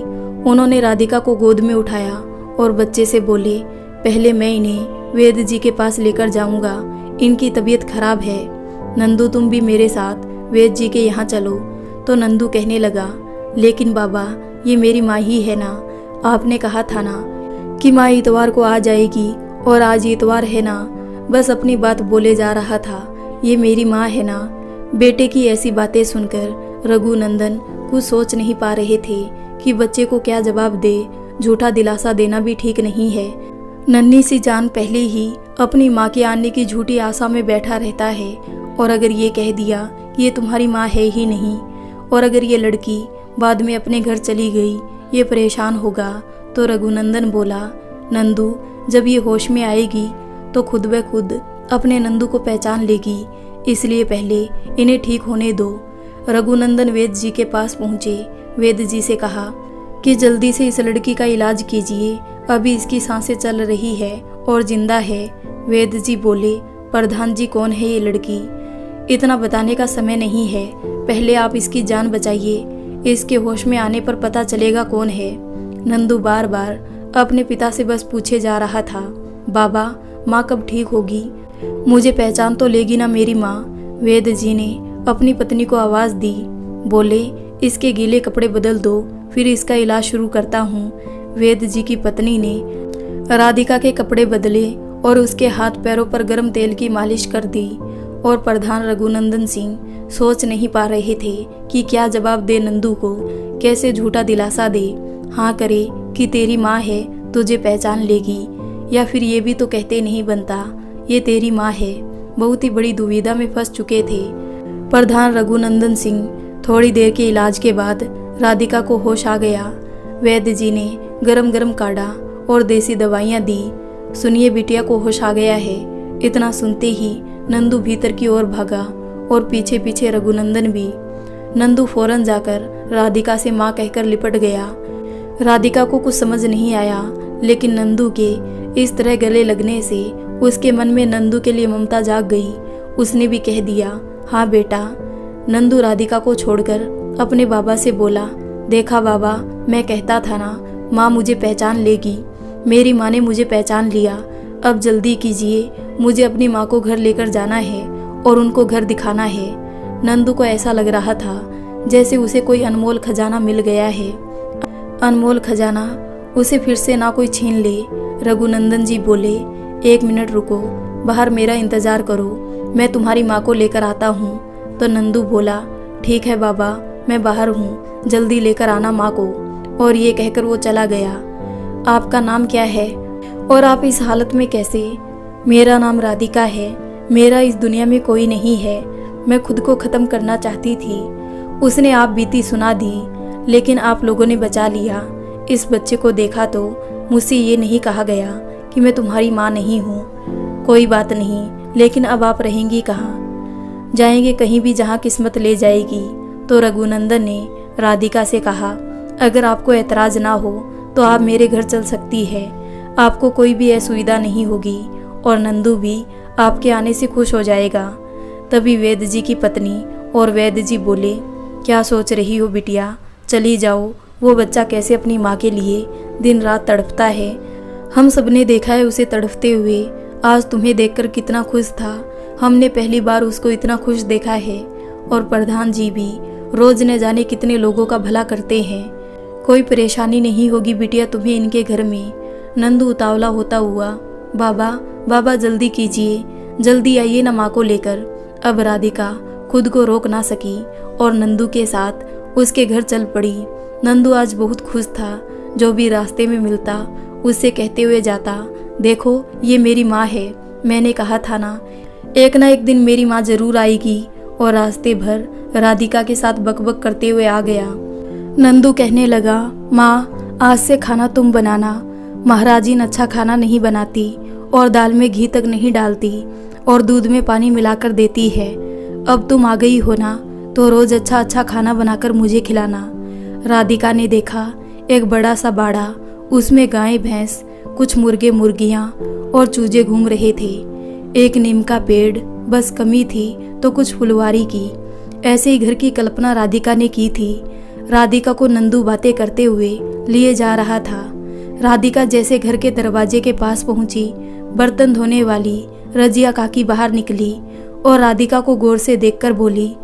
उन्होंने राधिका को गोद में उठाया और बच्चे से बोले, पहले मैं इन्हें वेद जी के पास लेकर जाऊंगा, इनकी तबीयत खराब है। नंदू, तुम भी मेरे साथ वेद जी के यहाँ चलो। तो नंदू कहने लगा, लेकिन बाबा, ये मेरी माँ ही है ना। आपने कहा था ना कि माँ इतवार को आ जाएगी और आज इतवार है ना। बस अपनी बात बोले जा रहा था। ये मेरी माँ है ना। बेटे की ऐसी बातें सुनकर रघुनंदन कुछ सोच नहीं पा रहे थे कि बच्चे को क्या जवाब दे। झूठा दिलासा देना भी ठीक नहीं है। नन्ही सी जान पहले ही अपनी माँ के आने की झूठी आशा में बैठा रहता है, और अगर ये कह दिया कि ये तुम्हारी माँ है ही नहीं, और अगर ये लड़की बाद में अपने घर चली गई, ये परेशान होगा। तो रघुनंदन बोला, नंदू, जब ये होश में आएगी तो खुद ब खुद अपने नंदू को पहचान लेगी, इसलिए पहले इन्हें ठीक होने दो। रघुनंदन वेद जी के पास पहुंचे। वेद जी से कहा कि जल्दी से इस लड़की का इलाज कीजिए, अभी इसकी सांसें चल रही है और जिंदा है। वेद जी बोले, प्रधान जी, कौन है ये लड़की? इतना बताने का समय नहीं है, पहले आप इसकी जान बचाइए। इसके होश में आने पर पता चलेगा कौन है। नंदू बार बार अपने पिता से बस पूछे जा रहा था, बाबा माँ कब ठीक होगी, मुझे पहचान तो लेगी ना मेरी माँ। वैद्य जी ने अपनी पत्नी को आवाज़ दी, बोले इसके गीले कपड़े बदल दो, फिर इसका इलाज शुरू करता हूँ। वैद्य जी की पत्नी ने राधिका के कपड़े बदले और उसके हाथ पैरों पर गर्म तेल की मालिश कर दी। और प्रधान रघुनंदन सिंह सोच नहीं पा रहे थे कि क्या जवाब दे नंदू को, कैसे झूठा दिलासा दे। हाँ करे कि तेरी माँ है, तुझे पहचान लेगी, या फिर ये भी तो कहते नहीं बनता ये तेरी माँ है। बहुत ही बड़ी दुविधा में फंस चुके थे। प्रधान रघुनंदन सिंह थोड़ी देर के इलाज के बाद राधिका को होश आ गया। वैद्य जी ने गरम गरम काढ़ा और देसी दवाइयाँ दी। सुनिए बिटिया को होश आ गया है। इतना सुनते ही नंदू भीतर की ओर भागा और पीछे पीछे रघुनंदन भी। नंदू फौरन जाकर राधिका से माँ कहकर लिपट गया। राधिका को कुछ समझ नहीं आया, लेकिन नंदू के इस तरह गले लगने से उसके मन में नंदू के लिए ममता जाग गई। उसने भी कह दिया, हाँ बेटा। नंदू राधिका को छोड़कर अपने बाबा से बोला, देखा बाबा, मैं कहता था ना माँ मुझे पहचान लेगी। मेरी माँ ने मुझे पहचान लिया। अब जल्दी कीजिए, मुझे अपनी माँ को घर लेकर जाना है और उनको घर दिखाना है। नंदू को ऐसा लग रहा था जैसे उसे कोई अनमोल खजाना मिल गया है। अनमोल खजाना उसे फिर से ना कोई छीन ले। रघुनंदन जी बोले, 1 मिनट रुको, बाहर मेरा इंतजार करो, मैं तुम्हारी माँ को लेकर आता हूँ। तो नंदू बोला, ठीक है बाबा, मैं बाहर हूँ, जल्दी लेकर आना माँ को। और ये कहकर वो चला गया। आपका नाम क्या है और आप इस हालत में कैसे? मेरा नाम राधिका है। मेरा इस दुनिया में कोई नहीं है। मैं खुद को ख़त्म करना चाहती थी। उसने आप बीती सुना दी, लेकिन आप लोगों ने बचा लिया। इस बच्चे को देखा तो मुझसे ये नहीं कहा गया कि मैं तुम्हारी माँ नहीं हूँ। कोई बात नहीं, लेकिन अब आप रहेंगी कहाँ? जाएंगे कहीं भी जहाँ किस्मत ले जाएगी। तो रघुनंदन ने राधिका से कहा, अगर आपको ऐतराज़ ना हो तो आप मेरे घर चल सकती है। आपको कोई भी असुविधा नहीं होगी और नंदू भी आपके आने से खुश हो जाएगा। तभी वैद्य जी की पत्नी और वैद्य जी बोले, क्या सोच रही हो बिटिया, चली जाओ। वो बच्चा कैसे अपनी माँ के लिए दिन रात तड़पता है। हम सब ने देखा है उसे तड़पते हुए। आज तुम्हें देखकर कितना खुश था। हमने पहली बार उसको इतना खुश देखा है। और प्रधान जी भी रोज न जाने कितने लोगों का भला करते हैं। कोई परेशानी नहीं होगी बिटिया तुम्हें इनके घर में। नंदू उतावला होता हुआ, बाबा बाबा जल्दी कीजिए, जल्दी आइए ना माँ को लेकर। अब राधिका खुद को रोक ना सकी और नंदू के साथ उसके घर चल पड़ी। नंदू आज बहुत खुश था। जो भी रास्ते में मिलता उससे कहते हुए जाता, देखो ये मेरी माँ है। मैंने कहा था ना एक दिन मेरी माँ जरूर आएगी। और रास्ते भर राधिका के साथ बकबक करते हुए आ गया। नंदू कहने लगा, माँ आज से खाना तुम बनाना। महाराजीन अच्छा खाना नहीं बनाती और दाल में घी तक नहीं डालती और दूध में पानी मिलाकर देती है। अब तुम आ गई हो ना, तो रोज अच्छा अच्छा खाना बनाकर मुझे खिलाना। राधिका ने देखा एक बड़ा सा बाड़ा, उसमें गाय भैंस, कुछ मुर्गे मुर्गियाँ और चूजे घूम रहे थे। एक नीम का पेड़, बस कमी थी तो कुछ फुलवारी की। ऐसे ही घर की कल्पना राधिका ने की थी। राधिका को नंदू बातें करते हुए लिए जा रहा था। राधिका जैसे घर के दरवाजे के पास पहुंची, बर्तन धोने वाली रजिया काकी बाहर निकली और राधिका को गौर से देखकर बोली,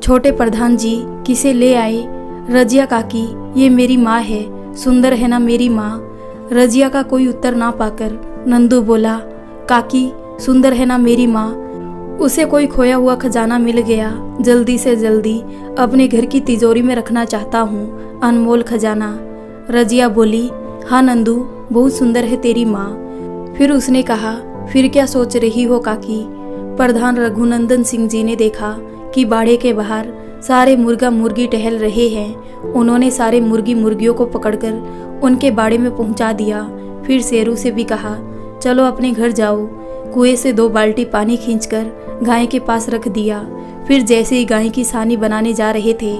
छोटे प्रधान जी किसे ले आए? रजिया काकी, ये मेरी माँ है। सुंदर है ना मेरी माँ? रजिया का कोई उत्तर ना पाकर नंदू बोला, काकी सुंदर है ना मेरी माँ? उसे कोई खोया हुआ खजाना मिल गया। जल्दी से जल्दी अपने घर की तिजोरी में रखना चाहता हूँ, अनमोल खजाना। रजिया बोली, हाँ नंदू, बहुत सुंदर है तेरी माँ। फिर उसने कहा, फिर क्या सोच रही हो काकी? प्रधान रघुनंदन सिंह जी ने देखा कि बाड़े के बाहर सारे मुर्गा मुर्गी टहल रहे हैं। उन्होंने सारे मुर्गी मुर्गियों को पकड़कर उनके बाड़े में पहुंचा दिया। फिर शेरू से भी कहा, चलो अपने घर जाओ। कुएं से 2 बाल्टी पानी खींचकर गाय के पास रख दिया। फिर जैसे ही गाय की सानी बनाने जा रहे थे,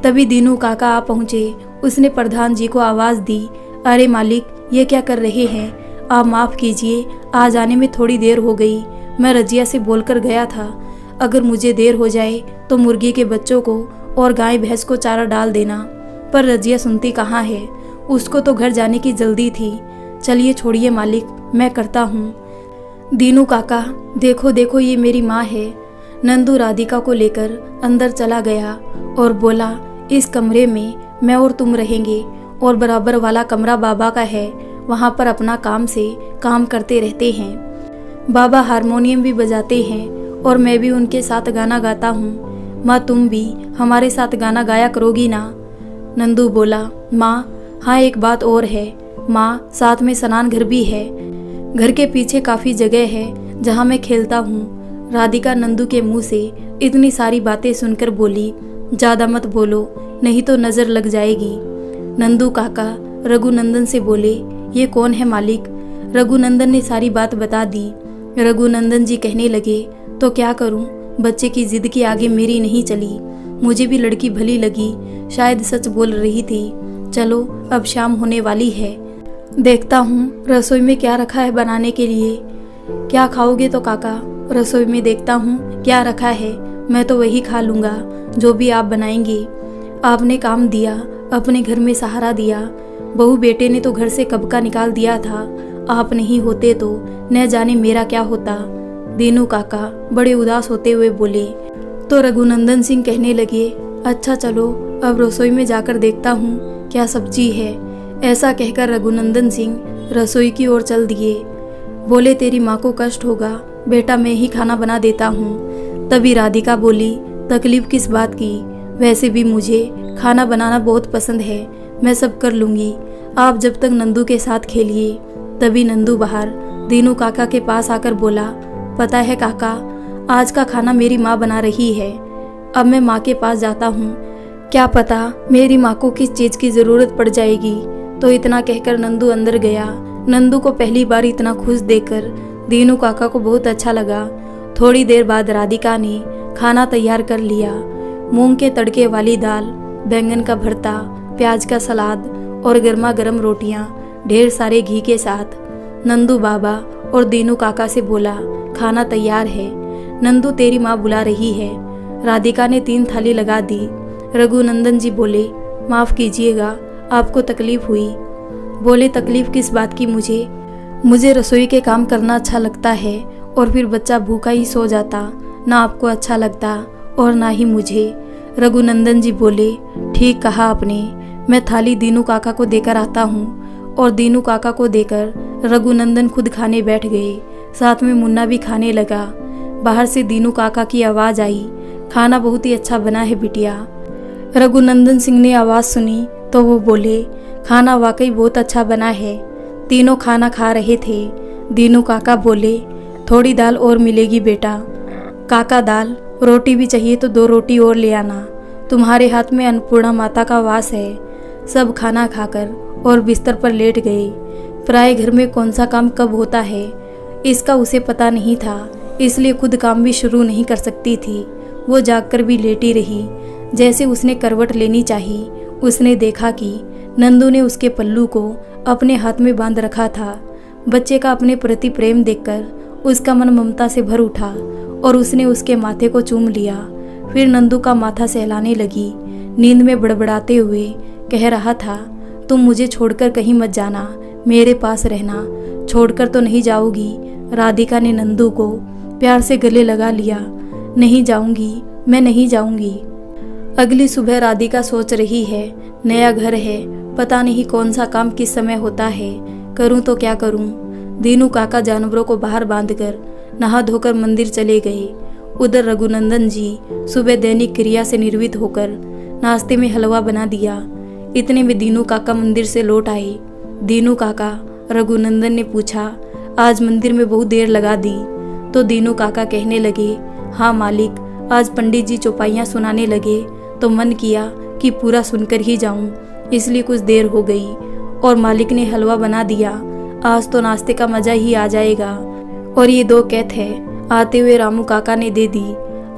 तभी दीनू काका आ पहुंचे। उसने प्रधान जी को आवाज़ दी, अरे मालिक, ये क्या कर रहे हैं? आप माफ़ कीजिए, आ जाने में थोड़ी देर हो गई। मैं रजिया से बोलकर गया था, अगर मुझे देर हो जाए तो मुर्गी के बच्चों को और गाय भैंस को चारा डाल देना। पर रजिया सुनती कहाँ है। उसको तो घर जाने की जल्दी थी। चलिए छोड़िए मालिक, मैं करता हूँ। दीनू काका, देखो देखो ये मेरी माँ है। नंदू राधिका को लेकर अंदर चला गया और बोला, इस कमरे में मैं और तुम रहेंगे और बराबर वाला कमरा बाबा का है, वहाँ पर अपना काम से काम करते रहते हैं। बाबा हारमोनियम भी बजाते हैं और मैं भी उनके साथ गाना गाता हूँ। माँ तुम भी हमारे साथ गाना गाया करोगी ना? नंदू बोला, माँ हाँ एक बात और है माँ, साथ में स्नान घर भी है। घर के पीछे काफ़ी जगह है जहाँ मैं खेलता हूँ। राधिका नंदू के मुंह से इतनी सारी बातें सुनकर बोली, ज़्यादा मत बोलो नहीं तो नज़र लग जाएगी। नंदू काका रघुनंदन से बोले, ये कौन है मालिक? रघुनंदन ने सारी बात बता दी। रघुनंदन जी कहने लगे, तो क्या करूं, बच्चे की जिद के आगे मेरी नहीं चली। मुझे भी लड़की भली लगी, शायद सच बोल रही थी। चलो अब शाम होने वाली है, देखता हूँ रसोई में क्या रखा है बनाने के लिए। क्या खाओगे? तो काका रसोई में देखता हूँ क्या रखा है, मैं तो वही खा लूँगा जो भी आप बनाएंगे। आपने काम दिया, अपने घर में सहारा दिया। बहू बेटे ने तो घर से कब का निकाल दिया था, आप नहीं होते तो न जाने मेरा क्या होता। दीनू काका बड़े उदास होते हुए बोले। तो रघुनंदन सिंह कहने लगे, अच्छा चलो अब रसोई में जाकर देखता हूँ क्या सब्जी है। ऐसा कहकर रघुनंदन सिंह रसोई की ओर चल दिए। बोले, तेरी माँ को कष्ट होगा बेटा, मैं ही खाना बना देता हूँ। तभी राधिका बोली, तकलीफ किस बात की, वैसे भी मुझे खाना बनाना बहुत पसंद है, मैं सब कर लूँगी, आप जब तक नंदू के साथ खेलिए। तभी नंदू बाहर दीनू काका के पास आकर बोला, पता है काका, आज का खाना मेरी माँ बना रही है। अब मैं माँ के पास जाता हूँ, क्या पता मेरी माँ को किस चीज़ की ज़रूरत पड़ जाएगी। तो इतना कहकर नंदू अंदर गया। नंदू को पहली बार इतना खुश देखकर दीनू काका को बहुत अच्छा लगा। थोड़ी देर बाद राधिका ने खाना तैयार कर लिया। मूंग के तड़के वाली दाल, बैंगन का भरता, प्याज का सलाद और गर्मा गर्म रोटियां ढेर सारे घी के साथ। नंदू बाबा और दीनू काका से बोला, खाना तैयार है, नंदू तेरी माँ बुला रही है। राधिका ने 3 थाली लगा दी। रघुनंदन जी बोले, माफ़ कीजिएगा आपको तकलीफ हुई। बोले, तकलीफ किस बात की? मुझे रसोई के काम करना अच्छा लगता है और फिर बच्चा भूखा ही सो जाता, ना आपको अच्छा लगता और ना ही मुझे। रघुनंदन जी बोले, ठीक कहा आपने, मैं थाली दीनू काका को देकर आता हूँ। और दीनू काका को देकर रघुनंदन खुद खाने बैठ गए। साथ में मुन्ना भी खाने लगा। बाहर से दीनू काका की आवाज़ आई, खाना बहुत ही अच्छा बना है बिटिया। रघुनंदन सिंह ने आवाज़ सुनी तो वो बोले, खाना वाकई बहुत अच्छा बना है। तीनों खाना खा रहे थे। दीनू काका बोले, थोड़ी दाल और मिलेगी बेटा। काका दाल, रोटी भी चाहिए तो 2 रोटी और ले आना, तुम्हारे हाथ में अन्नपूर्णा माता का वास है। सब खाना खाकर और बिस्तर पर लेट गए। पराए घर में कौन सा काम कब होता है इसका उसे पता नहीं था, इसलिए खुद काम भी शुरू नहीं कर सकती थी। वो जागकर भी लेटी रही। जैसे उसने करवट लेनी चाहिए, उसने देखा कि नंदू ने उसके पल्लू को अपने हाथ में बांध रखा था। बच्चे का अपने प्रति प्रेम देखकर उसका मन ममता से भर उठा और उसने उसके माथे को चूम लिया। फिर नंदू का माथा सहलाने लगी। नींद में बड़बड़ाते हुए कह रहा था, तुम मुझे छोड़कर कहीं मत जाना, मेरे पास रहना, छोड़कर तो नहीं जाओगी। राधिका ने नंदू को प्यार से गले लगा लिया। नहीं जाऊंगी, मैं नहीं जाऊंगी। अगली सुबह राधिका सोच रही है, नया घर है, पता नहीं कौन सा काम किस समय होता है, करूं तो क्या करूं। दीनू काका जानवरों को बाहर बांधकर नहा धोकर मंदिर चले गए। उधर रघुनंदन जी सुबह दैनिक क्रिया से निर्वित होकर नाश्ते में हलवा बना दिया। इतने में दीनू काका मंदिर से लौट आए। दीनू काका, रघुनंदन ने पूछा, आज मंदिर में बहुत देर लगा दी। तो दीनू काका कहने लगे, हाँ मालिक, आज पंडित जी चौपाइयाँ सुनाने लगे तो मन किया कि पूरा सुनकर ही जाऊं, इसलिए कुछ देर हो गई। और मालिक ने हलवा बना दिया, आज तो नाश्ते का मजा ही आ जाएगा। और ये 2 कैथ है, आते हुए रामू काका ने दे दी।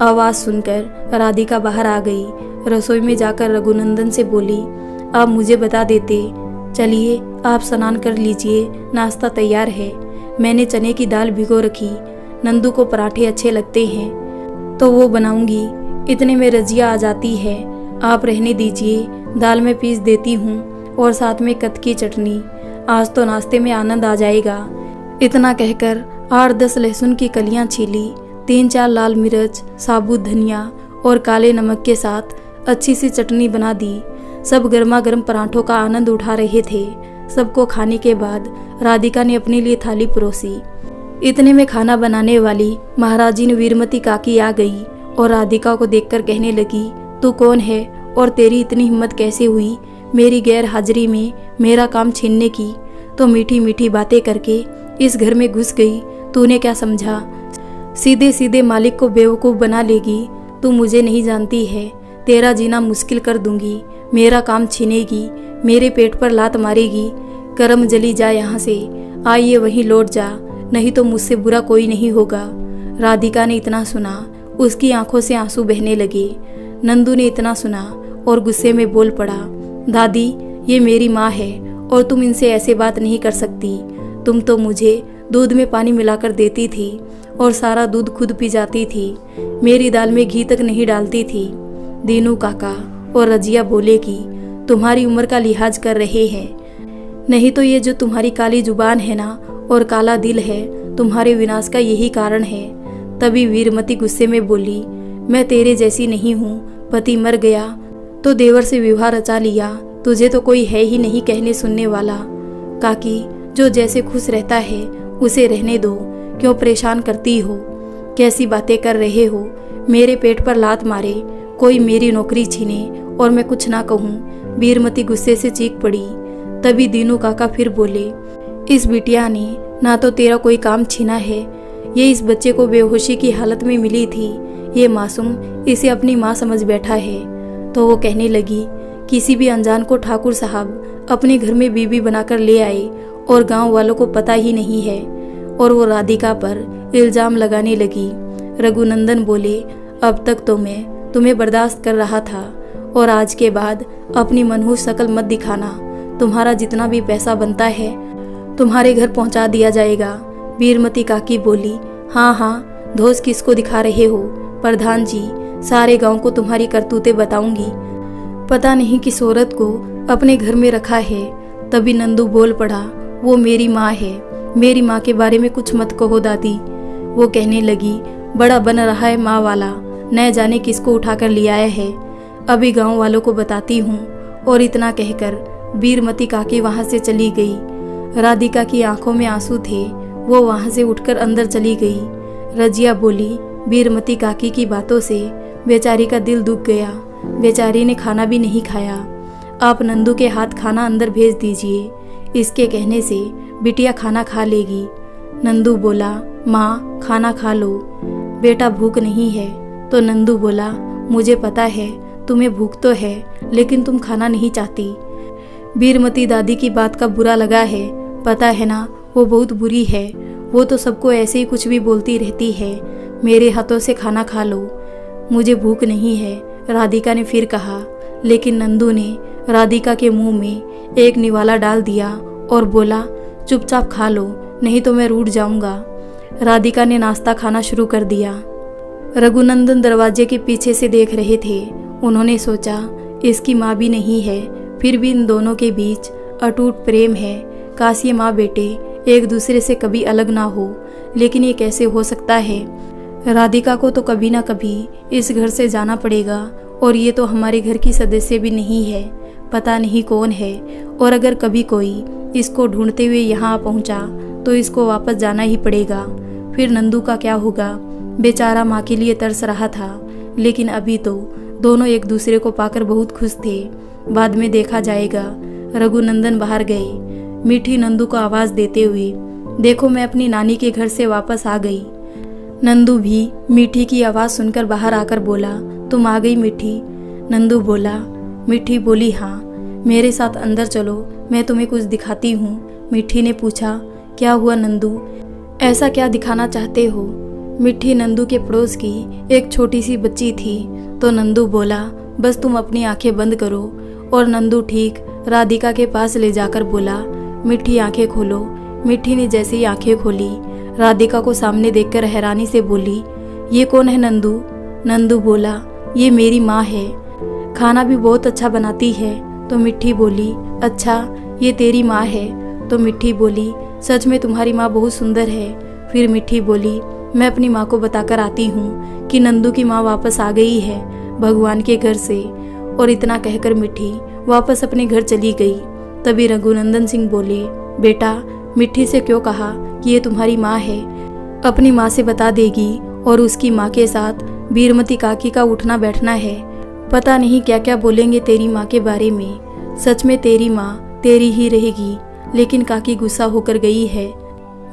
आवाज़ सुनकर राधिका बाहर आ गई। रसोई में जाकर रघुनंदन से बोली, आप मुझे बता देते। चलिए आप स्नान कर लीजिए, नाश्ता तैयार है। मैंने चने की दाल भिगो रखी, नंदू को पराठे अच्छे लगते हैं तो वो बनाऊंगी। इतने में रजिया आ जाती है, आप रहने दीजिए, दाल में पीस देती हूँ, और साथ में कत की चटनी। आज तो नाश्ते में आनंद आ जाएगा। इतना कहकर 8-10 लहसुन की कलियां छीली, 3-4 लाल मिर्च, साबुत धनिया और काले नमक के साथ अच्छी सी चटनी बना दी। सब गर्मा गर्म पराठों का आनंद उठा रहे थे। सबको खाने के बाद राधिका ने अपने लिए थाली परोसी। इतने में खाना बनाने वाली महाराजी ने वीरमती काकी आ गई और राधिका को देखकर कहने लगी, तू कौन है और तेरी इतनी हिम्मत कैसे हुई मेरी गैर हाजिरी में मेरा काम छीनने की? तो मीठी मीठी बातें करके इस घर में घुस गई। तूने क्या समझा सीधे सीधे मालिक को बेवकूफ़ बना लेगी? तू मुझे नहीं जानती है, तेरा जीना मुश्किल कर दूंगी, मेरा काम छीनेगी, मेरे पेट पर लात मारेगी। करम जली जा यहाँ से, आइए वहीं लौट जा, नहीं तो मुझसे बुरा कोई नहीं होगा। राधिका ने इतना सुना, उसकी आंखों से आंसू बहने लगे। नंदू ने इतना सुना और गुस्से में बोल पड़ा, दादी ये मेरी माँ है और तुम इनसे ऐसे बात नहीं कर सकती। तुम तो मुझे दूध में पानी मिलाकर देती थी और सारा दूध खुद पी जाती थी, मेरी दाल में घी तक नहीं डालती थी। दीनू काका और रजिया बोले कि तुम्हारी उम्र का लिहाज कर रहे हैं, नहीं तो ये जो तुम्हारी काली जुबान है ना और काला दिल है, तुम्हारे विनाश का यही कारण है। तभी वीरमती गुस्से में बोली, मैं तेरे जैसी नहीं हूँ, पति मर गया तो देवर से विवाह रचा लिया, तुझे तो कोई है ही नहीं कहने सुनने वाला। काकी जो जैसे खुश रहता है उसे रहने दो, क्यों परेशान करती हो? कैसी बातें कर रहे हो? मेरे पेट पर लात मारे, कोई मेरी नौकरी छीने और मैं कुछ ना कहूँ। वीरमती गुस्से से चीख पड़ी। तभी दीनू काका फिर बोले, इस बिटिया ने ना तो तेरा कोई काम छीना है, ये इस बच्चे को बेहोशी की हालत में मिली थी, ये मासूम इसे अपनी माँ समझ बैठा है। तो वो कहने लगी, किसी भी अनजान को ठाकुर साहब अपने घर में बीबी बनाकर ले आए और गांव वालों को पता ही नहीं है। और वो राधिका पर इल्जाम लगाने लगी। रघुनंदन बोले, अब तक तो मैं तुम्हें बर्दाश्त कर रहा था और आज के बाद अपनी मनहूस शक्ल मत दिखाना। तुम्हारा जितना भी पैसा बनता है तुम्हारे घर पहुंचा दिया जाएगा। वीरमती काकी बोली, हाँ हाँ धोस किसको दिखा रहे हो? प्रधान जी, सारे गांव को तुम्हारी करतूतें बताऊंगी। पता नहीं किस औरत को अपने घर में रखा है। तभी नंदू बोल पड़ा, वो मेरी माँ है, मेरी माँ के बारे में कुछ मत कहो दादी। वो कहने लगी, बड़ा बन रहा है माँ वाला, न जाने किसको उठाकर ले आया है, अभी गांव वालों को बताती हूँ। और इतना कहकर वीरमती काकी वहाँ से चली गई। राधिका की आंखों में आंसू थे, वो वहाँ से उठकर अंदर चली गई। रजिया बोली, वीरमती काकी की बातों से बेचारी का दिल दुख गया, बेचारी ने खाना भी नहीं खाया। आप नंदू के हाथ खाना अंदर भेज दीजिए, इसके कहने से बिटिया खाना खा लेगी। नंदू बोला, माँ खाना खा लो, बेटा भूख नहीं है। तो नंदू बोला, मुझे पता है तुम्हें भूख तो है, लेकिन तुम खाना नहीं चाहती। वीरमती दादी की बात का बुरा लगा है, पता है ना, वो बहुत बुरी है, वो तो सबको ऐसे ही कुछ भी बोलती रहती है। मेरे हाथों से खाना खा लो, मुझे भूख नहीं है, राधिका ने फिर कहा। लेकिन नंदू ने राधिका के मुंह में एक निवाला डाल दिया और बोला, चुपचाप खा लो, नहीं तो मैं रूठ जाऊंगा। राधिका ने नाश्ता खाना शुरू कर दिया। रघुनंदन दरवाजे के पीछे से देख रहे थे। उन्होंने सोचा, इसकी माँ भी नहीं है, फिर भी इन दोनों के बीच अटूट प्रेम है। काश ये माँ बेटे एक दूसरे से कभी अलग ना हो, लेकिन ये कैसे हो सकता है? राधिका को तो कभी ना कभी इस घर से जाना पड़ेगा, और ये तो हमारे घर की सदस्य भी नहीं है, पता नहीं कौन है। और अगर कभी कोई इसको ढूंढते हुए यहाँ पहुँचा तो इसको वापस जाना ही पड़ेगा। फिर नंदू का क्या होगा? बेचारा माँ के लिए तरस रहा था, लेकिन अभी तो दोनों एक दूसरे को पाकर बहुत खुश थे, बाद में देखा जाएगा। रघुनंदन बाहर गए, मीठी नंदू को आवाज़ देते हुए, देखो मैं अपनी नानी के घर से वापस आ गई। नंदू भी मीठी की आवाज़ सुनकर बाहर आकर बोला, तुम आ गई मीठी? नंदू बोला। मीठी बोली, हाँ, मेरे साथ अंदर चलो, मैं तुम्हें कुछ दिखाती हूँ। मीठी ने पूछा, क्या हुआ नंदू, ऐसा क्या दिखाना चाहते हो? मीठी नंदू के पड़ोस की एक छोटी सी बच्ची थी। तो नंदू बोला, बस तुम अपनी आंखें बंद करो। और नंदू ठीक राधिका के पास ले जाकर बोला, मीठी आंखें खोलो। मीठी ने जैसे ही आंखें खोली, राधिका को सामने देखकर हैरानी से बोली, ये कौन है नंदू? नंदू बोला, ये मेरी माँ है, खाना भी बहुत अच्छा बनाती है, तो मिट्टी बोली, अच्छा ये तेरी माँ है? तो मिट्टी बोली, सच में तुम्हारी माँ बहुत सुंदर है। फिर मिट्टी बोली, मैं अपनी माँ को बताकर आती हूँ कि नंदू की माँ वापस आ गई है भगवान के घर से। और इतना कहकर मिट्टी वापस अपने घर चली गई। तभी रघुनंदन सिंह बोले, बेटा मिट्टी से क्यों कहा कि ये तुम्हारी माँ है? अपनी माँ से बता देगी और उसकी माँ के साथ बीरमती काकी का उठना बैठना है। पता नहीं क्या क्या बोलेंगे तेरी माँ के बारे में। सच में तेरी माँ तेरी ही रहेगी। लेकिन काकी गुस्सा होकर गई है।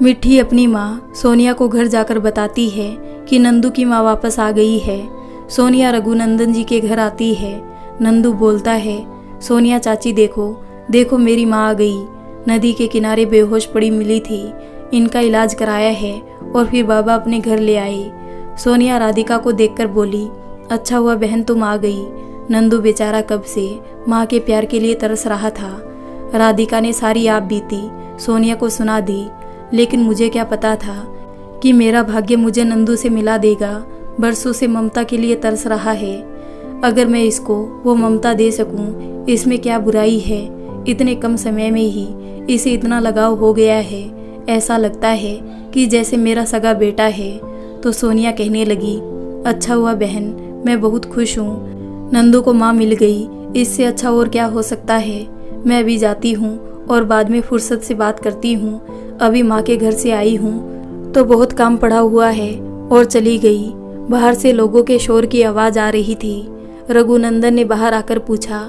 मिट्टी अपनी माँ सोनिया को घर जाकर बताती है कि नंदू की माँ वापस आ गई है। सोनिया रघुनंदन जी के घर आती है। नंदू बोलता है, सोनिया चाची देखो देखो मेरी माँ आ गई। नदी के किनारे बेहोश पड़ी मिली थी, इनका इलाज कराया है और फिर बाबा अपने घर ले आए। सोनिया राधिका को देखकर बोली, अच्छा हुआ बहन तुम आ गई। नंदू बेचारा कब से माँ के प्यार के लिए तरस रहा था। राधिका ने सारी आप बीती सोनिया को सुना दी। लेकिन मुझे क्या पता था कि मेरा भाग्य मुझे नंदू से मिला देगा। बरसों से ममता के लिए तरस रहा है। अगर मैं इसको वो ममता दे सकूं, इसमें क्या बुराई है? इतने कम समय में ही इसे इतना लगाव हो गया है। ऐसा लगता है कि जैसे मेरा सगा बेटा है। तो सोनिया कहने लगी, अच्छा हुआ बहन, मैं बहुत खुश हूँ। नंदू को माँ मिल गई, इससे अच्छा और क्या हो सकता है। मैं अभी जाती हूँ और बाद में फुर्सत से बात करती हूँ। अभी माँ के घर से आई हूँ तो बहुत काम पड़ा हुआ है। और चली गई। बाहर से लोगों के शोर की आवाज़ आ रही थी। रघुनंदन ने बाहर आकर पूछा,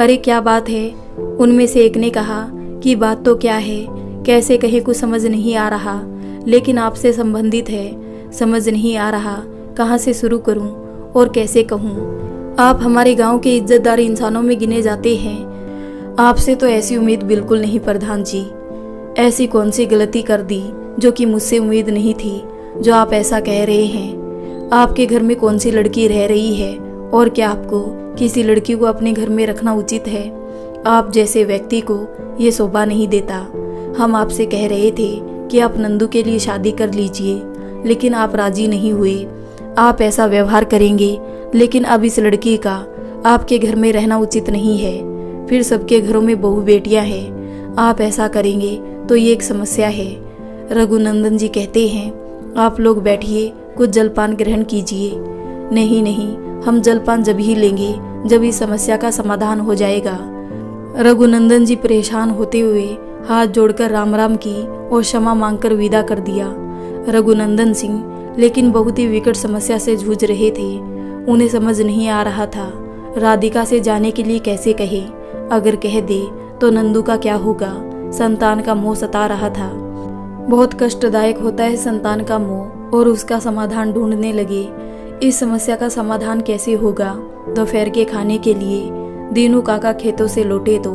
अरे क्या बात है? उनमें से एक ने कहा कि बात तो क्या है, कैसे कहे कुछ समझ नहीं आ रहा, लेकिन आपसे संबंधित है। समझ नहीं आ रहा कहाँ से शुरू करूं और कैसे कहूं। आप हमारे गांव के इज्जतदार इंसानों में गिने जाते हैं। आपसे तो ऐसी उम्मीद बिल्कुल नहीं प्रधान जी। ऐसी कौन सी गलती कर दी जो कि मुझसे उम्मीद नहीं थी जो आप ऐसा कह रहे हैं। आपके घर में कौन सी लड़की रह रही है और क्या आपको किसी लड़की को अपने घर में रखना उचित है? आप जैसे व्यक्ति को ये शोभा नहीं देता। हम आपसे कह रहे थे कि आप नंदू के लिए शादी कर लीजिए, लेकिन आप राजी नहीं हुए। आप ऐसा व्यवहार करेंगे, लेकिन अब इस लड़की का आपके घर में रहना उचित नहीं है। फिर सबके घरों में बहू बेटियां हैं। आप ऐसा करेंगे तो ये एक समस्या है। रघुनंदन जी कहते हैं, आप लोग बैठिए, कुछ जलपान ग्रहण कीजिए। नहीं नहीं, हम जलपान जब ही लेंगे जब इस समस्या का समाधान हो जाएगा। रघुनंदन जी परेशान होते हुए हाथ जोड़कर राम राम की और क्षमा मांगकर विदा कर दिया। रघुनंदन सिंह लेकिन बहुत ही विकट समस्या से जूझ रहे थे। उन्हें समझ नहीं आ रहा था राधिका से जाने के लिए कैसे कहे। अगर कह दे तो नंदू का क्या होगा? संतान का मोह सता रहा था। बहुत कष्टदायक होता है संतान का मोह। और उसका समाधान ढूंढने लगे। इस समस्या का समाधान कैसे होगा? दोपहर के खाने के लिए दीनू काका खेतों से लौटे तो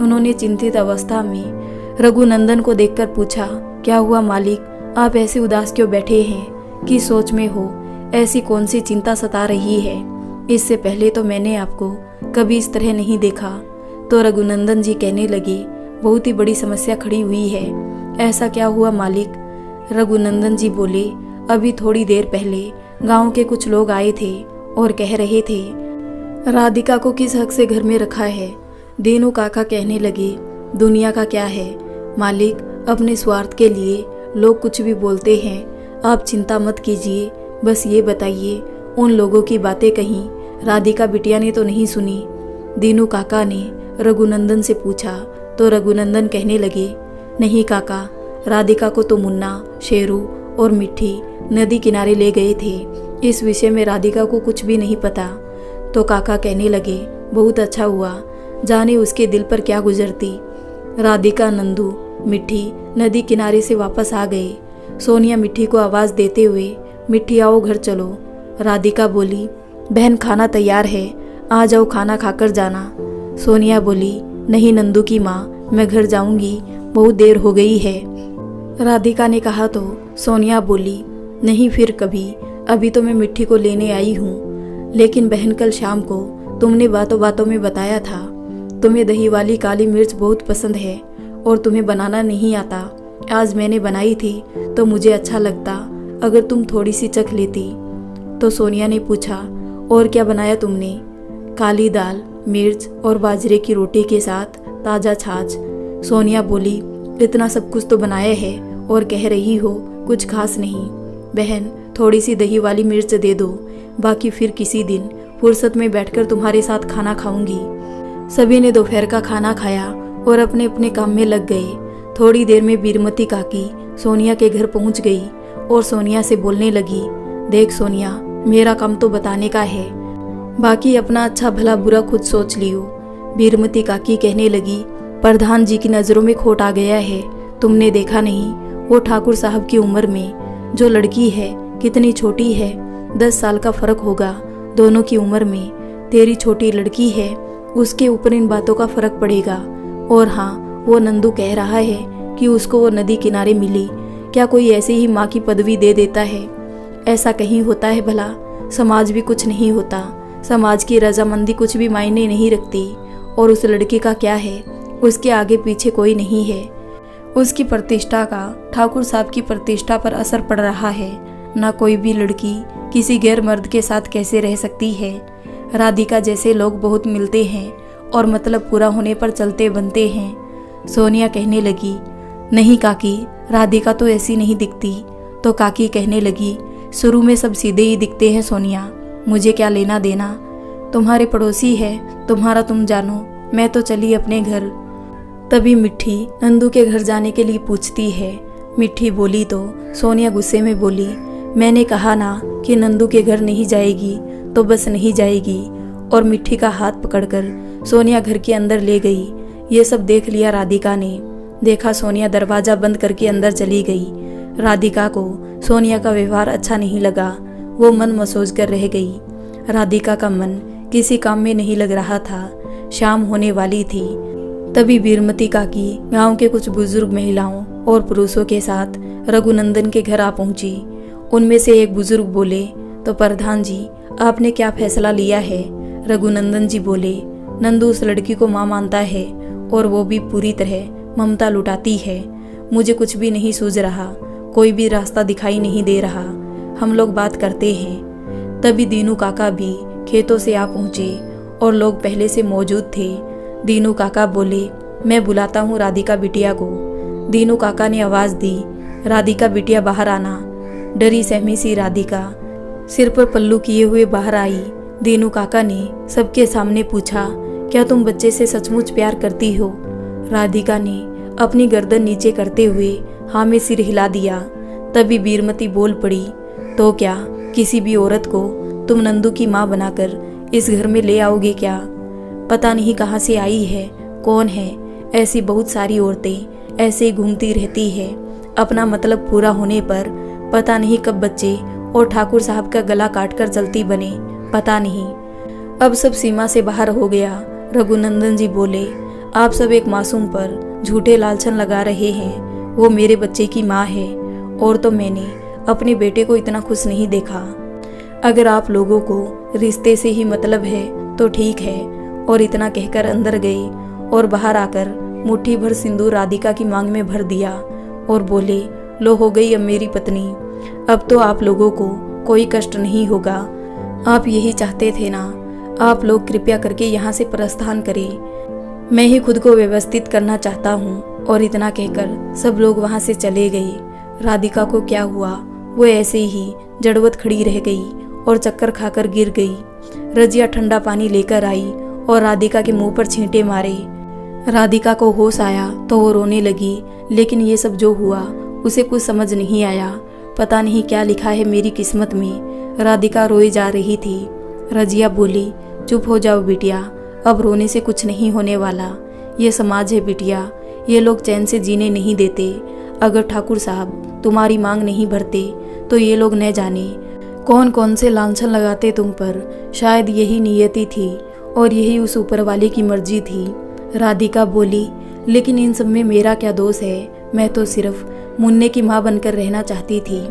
उन्होंने चिंतित अवस्था में रघुनंदन को देखकर पूछा, क्या हुआ मालिक, आप ऐसे उदास क्यों बैठे हैं? किस सोच में हो? ऐसी कौन सी चिंता सता रही है? इससे पहले तो मैंने आपको कभी इस तरह नहीं देखा। तो रघुनंदन जी कहने लगे, बहुत ही बड़ी समस्या खड़ी हुई है। ऐसा क्या हुआ मालिक? रघुनंदन जी बोले, अभी थोड़ी देर पहले गांव के कुछ लोग आए थे और कह रहे थे राधिका को किस हक से घर में रखा है। दीनू काका कहने लगे, दुनिया का क्या है मालिक, अपने स्वार्थ के लिए लोग कुछ भी बोलते हैं। आप चिंता मत कीजिए, बस ये बताइए उन लोगों की बातें कहीं राधिका बिटिया ने तो नहीं सुनी? दीनू काका ने रघुनंदन से पूछा। तो रघुनंदन कहने लगे, नहीं काका, राधिका को तो मुन्ना, शेरू और मिट्टी नदी किनारे ले गए थे। इस विषय में राधिका को कुछ भी नहीं पता। तो काका कहने लगे, बहुत अच्छा हुआ, जाने उसके दिल पर क्या गुजरती। राधिका, नंदू, मिट्टी नदी किनारे से वापस आ गए। सोनिया मिट्टी को आवाज़ देते हुए, मिट्टी आओ घर चलो। राधिका बोली, बहन खाना तैयार है, आ जाओ खाना खाकर जाना। सोनिया बोली, नहीं नंदू की माँ, मैं घर जाऊंगी, बहुत देर हो गई है। राधिका ने कहा तो सोनिया बोली, नहीं फिर कभी, अभी तो मैं मिट्टी को लेने आई हूँ। लेकिन बहन कल शाम को तुमने बातों बातों में बताया था तुम्हें दही वाली काली मिर्च बहुत पसंद है और तुम्हें बनाना नहीं आता। आज मैंने बनाई थी तो मुझे अच्छा लगता अगर तुम थोड़ी सी चख लेती। तो सोनिया ने पूछा, और क्या बनाया तुमने? काली दाल मिर्च और बाजरे की रोटी के साथ ताज़ा छाछ। सोनिया बोली, इतना सब कुछ तो बनाया है और कह रही हो कुछ खास नहीं। बहन, थोड़ी सी दही वाली मिर्च दे दो, बाकी फिर किसी दिन फुर्सत में बैठकर तुम्हारे साथ खाना खाऊंगी। सभी ने दोपहर का खाना खाया और अपने अपने काम में लग गए। थोड़ी देर में बीरमती काकी सोनिया के घर पहुंच गई और सोनिया से बोलने लगी, देख सोनिया, मेरा काम तो बताने का है, बाकी अपना अच्छा भला बुरा खुद सोच लियो। बीरमती काकी कहने लगी, प्रधान जी की नज़रों में खोट आ गया है। तुमने देखा नहीं, वो ठाकुर साहब की उम्र में जो लड़की है कितनी छोटी है, 10 साल का फर्क होगा दोनों की उम्र में। तेरी छोटी लड़की है, उसके ऊपर इन बातों का फर्क पड़ेगा। और हाँ, वो नंदू कह रहा है कि उसको वो नदी किनारे मिली। क्या कोई ऐसे ही माँ की पदवी दे देता है? ऐसा कहीं होता है भला? समाज भी कुछ नहीं होता, समाज की रजामंदी कुछ भी मायने नहीं रखती। और उस लड़की का क्या है, उसके आगे पीछे कोई नहीं है। उसकी प्रतिष्ठा का ठाकुर साहब की प्रतिष्ठा पर असर पड़ रहा है। ना कोई भी लड़की किसी गैर मर्द के साथ कैसे रह सकती है। राधिका जैसे लोग बहुत मिलते हैं और मतलब पूरा होने पर चलते बनते हैं। सोनिया कहने लगी, नहीं काकी, राधिका तो ऐसी नहीं दिखती। तो काकी कहने लगी, शुरू में सब सीधे ही दिखते हैं सोनिया, मुझे क्या लेना देना, तुम्हारे पड़ोसी है, तुम्हारा तुम जानो, मैं तो चली अपने घर। तभी मिट्टी नंदू के घर जाने के लिए पूछती है। मिट्टी बोली तो सोनिया गुस्से में बोली, मैंने कहा ना कि नंदू के घर नहीं जाएगी तो बस नहीं जाएगी। और मिट्टी का हाथ पकड़कर सोनिया घर के अंदर ले गई। ये सब देख लिया राधिका ने। देखा सोनिया दरवाजा बंद करके अंदर चली गई। राधिका को सोनिया का व्यवहार अच्छा नहीं लगा, वो मन मसोज कर रह गई। राधिका का मन किसी काम में नहीं लग रहा था। शाम होने वाली थी। तभी बीरमती काकी गांव के कुछ बुजुर्ग महिलाओं और पुरुषों के साथ रघुनंदन के घर आ पहुंची। उनमें से एक बुजुर्ग बोले, तो प्रधान जी, आपने क्या फैसला लिया है? रघुनंदन जी बोले, नंदू उस लड़की को मां मानता है और वो भी पूरी तरह ममता लुटाती है। मुझे कुछ भी नहीं सूझ रहा, कोई भी रास्ता दिखाई नहीं दे रहा। हम लोग बात करते हैं। तभी दीनू काका भी खेतों से आ पहुंचे और लोग पहले से मौजूद थे। दीनू काका बोले, मैं बुलाता हूँ राधिका बिटिया को। दीनू काका ने आवाज़ दी, राधिका बिटिया बाहर आना। डरी सहमी सी राधिका सिर पर पल्लू किए हुए बाहर आई। दीनू काका ने सबके सामने पूछा, क्या तुम बच्चे से सचमुच प्यार करती हो? राधिका ने अपनी गर्दन नीचे करते हुए हाँ में सिर हिला दिया। तभी बीरमती बोल पड़ी, तो क्या किसी भी औरत को तुम नंदू की माँ बनाकर इस घर में ले आओगे क्या? पता नहीं कहाँ से आई है, कौन है। ऐसी बहुत सारी औरतें ऐसे ही घूमती रहती है। अपना मतलब पूरा होने पर पता नहीं कब बच्चे और ठाकुर साहब का गला काटकर चलती बने, पता नहीं। अब सब सीमा से बाहर हो गया। रघुनंदन जी बोले, आप सब एक मासूम पर झूठे लालछन लगा रहे हैं। वो मेरे बच्चे की माँ है और तो मैंने अपने बेटे को इतना खुश नहीं देखा। अगर आप लोगों को रिश्ते से ही मतलब है तो ठीक है। और इतना कहकर अंदर गए और बाहर आकर मुट्ठी भर सिंदूर राधिका की मांग में भर दिया और बोले, लो हो गई अब मेरी पत्नी। अब तो आप लोगों को कोई कष्ट नहीं होगा। आप यही चाहते थे ना? आप लोग कृपया करके यहाँ से प्रस्थान करें, मैं ही खुद को व्यवस्थित करना चाहता हूँ। और इतना कहकर सब लोग वहाँ से चले गए। राधिका को क्या हुआ, वो ऐसे ही जड़वत खड़ी रह गई और चक्कर खाकर गिर गई। रजिया ठंडा पानी लेकर आई और राधिका के मुंह पर छींटे मारे। राधिका को होश आया तो वो रोने लगी, लेकिन ये सब जो हुआ उसे कुछ समझ नहीं आया। पता नहीं क्या लिखा है मेरी किस्मत में। राधिका रोई जा रही थी। रजिया बोली, चुप हो जाओ बिटिया, अब रोने से कुछ नहीं होने वाला। ये समाज है बिटिया, ये लोग चैन से जीने नहीं देते। अगर ठाकुर साहब तुम्हारी मांग नहीं भरते तो ये लोग न जाने कौन कौन से लांछन लगाते तुम पर। शायद यही नियति थी और यही उस ऊपर वाले की मर्जी थी। राधिका बोली, लेकिन इन सब में मेरा क्या दोष है? मैं तो सिर्फ मुन्ने की माँ बनकर रहना चाहती थी।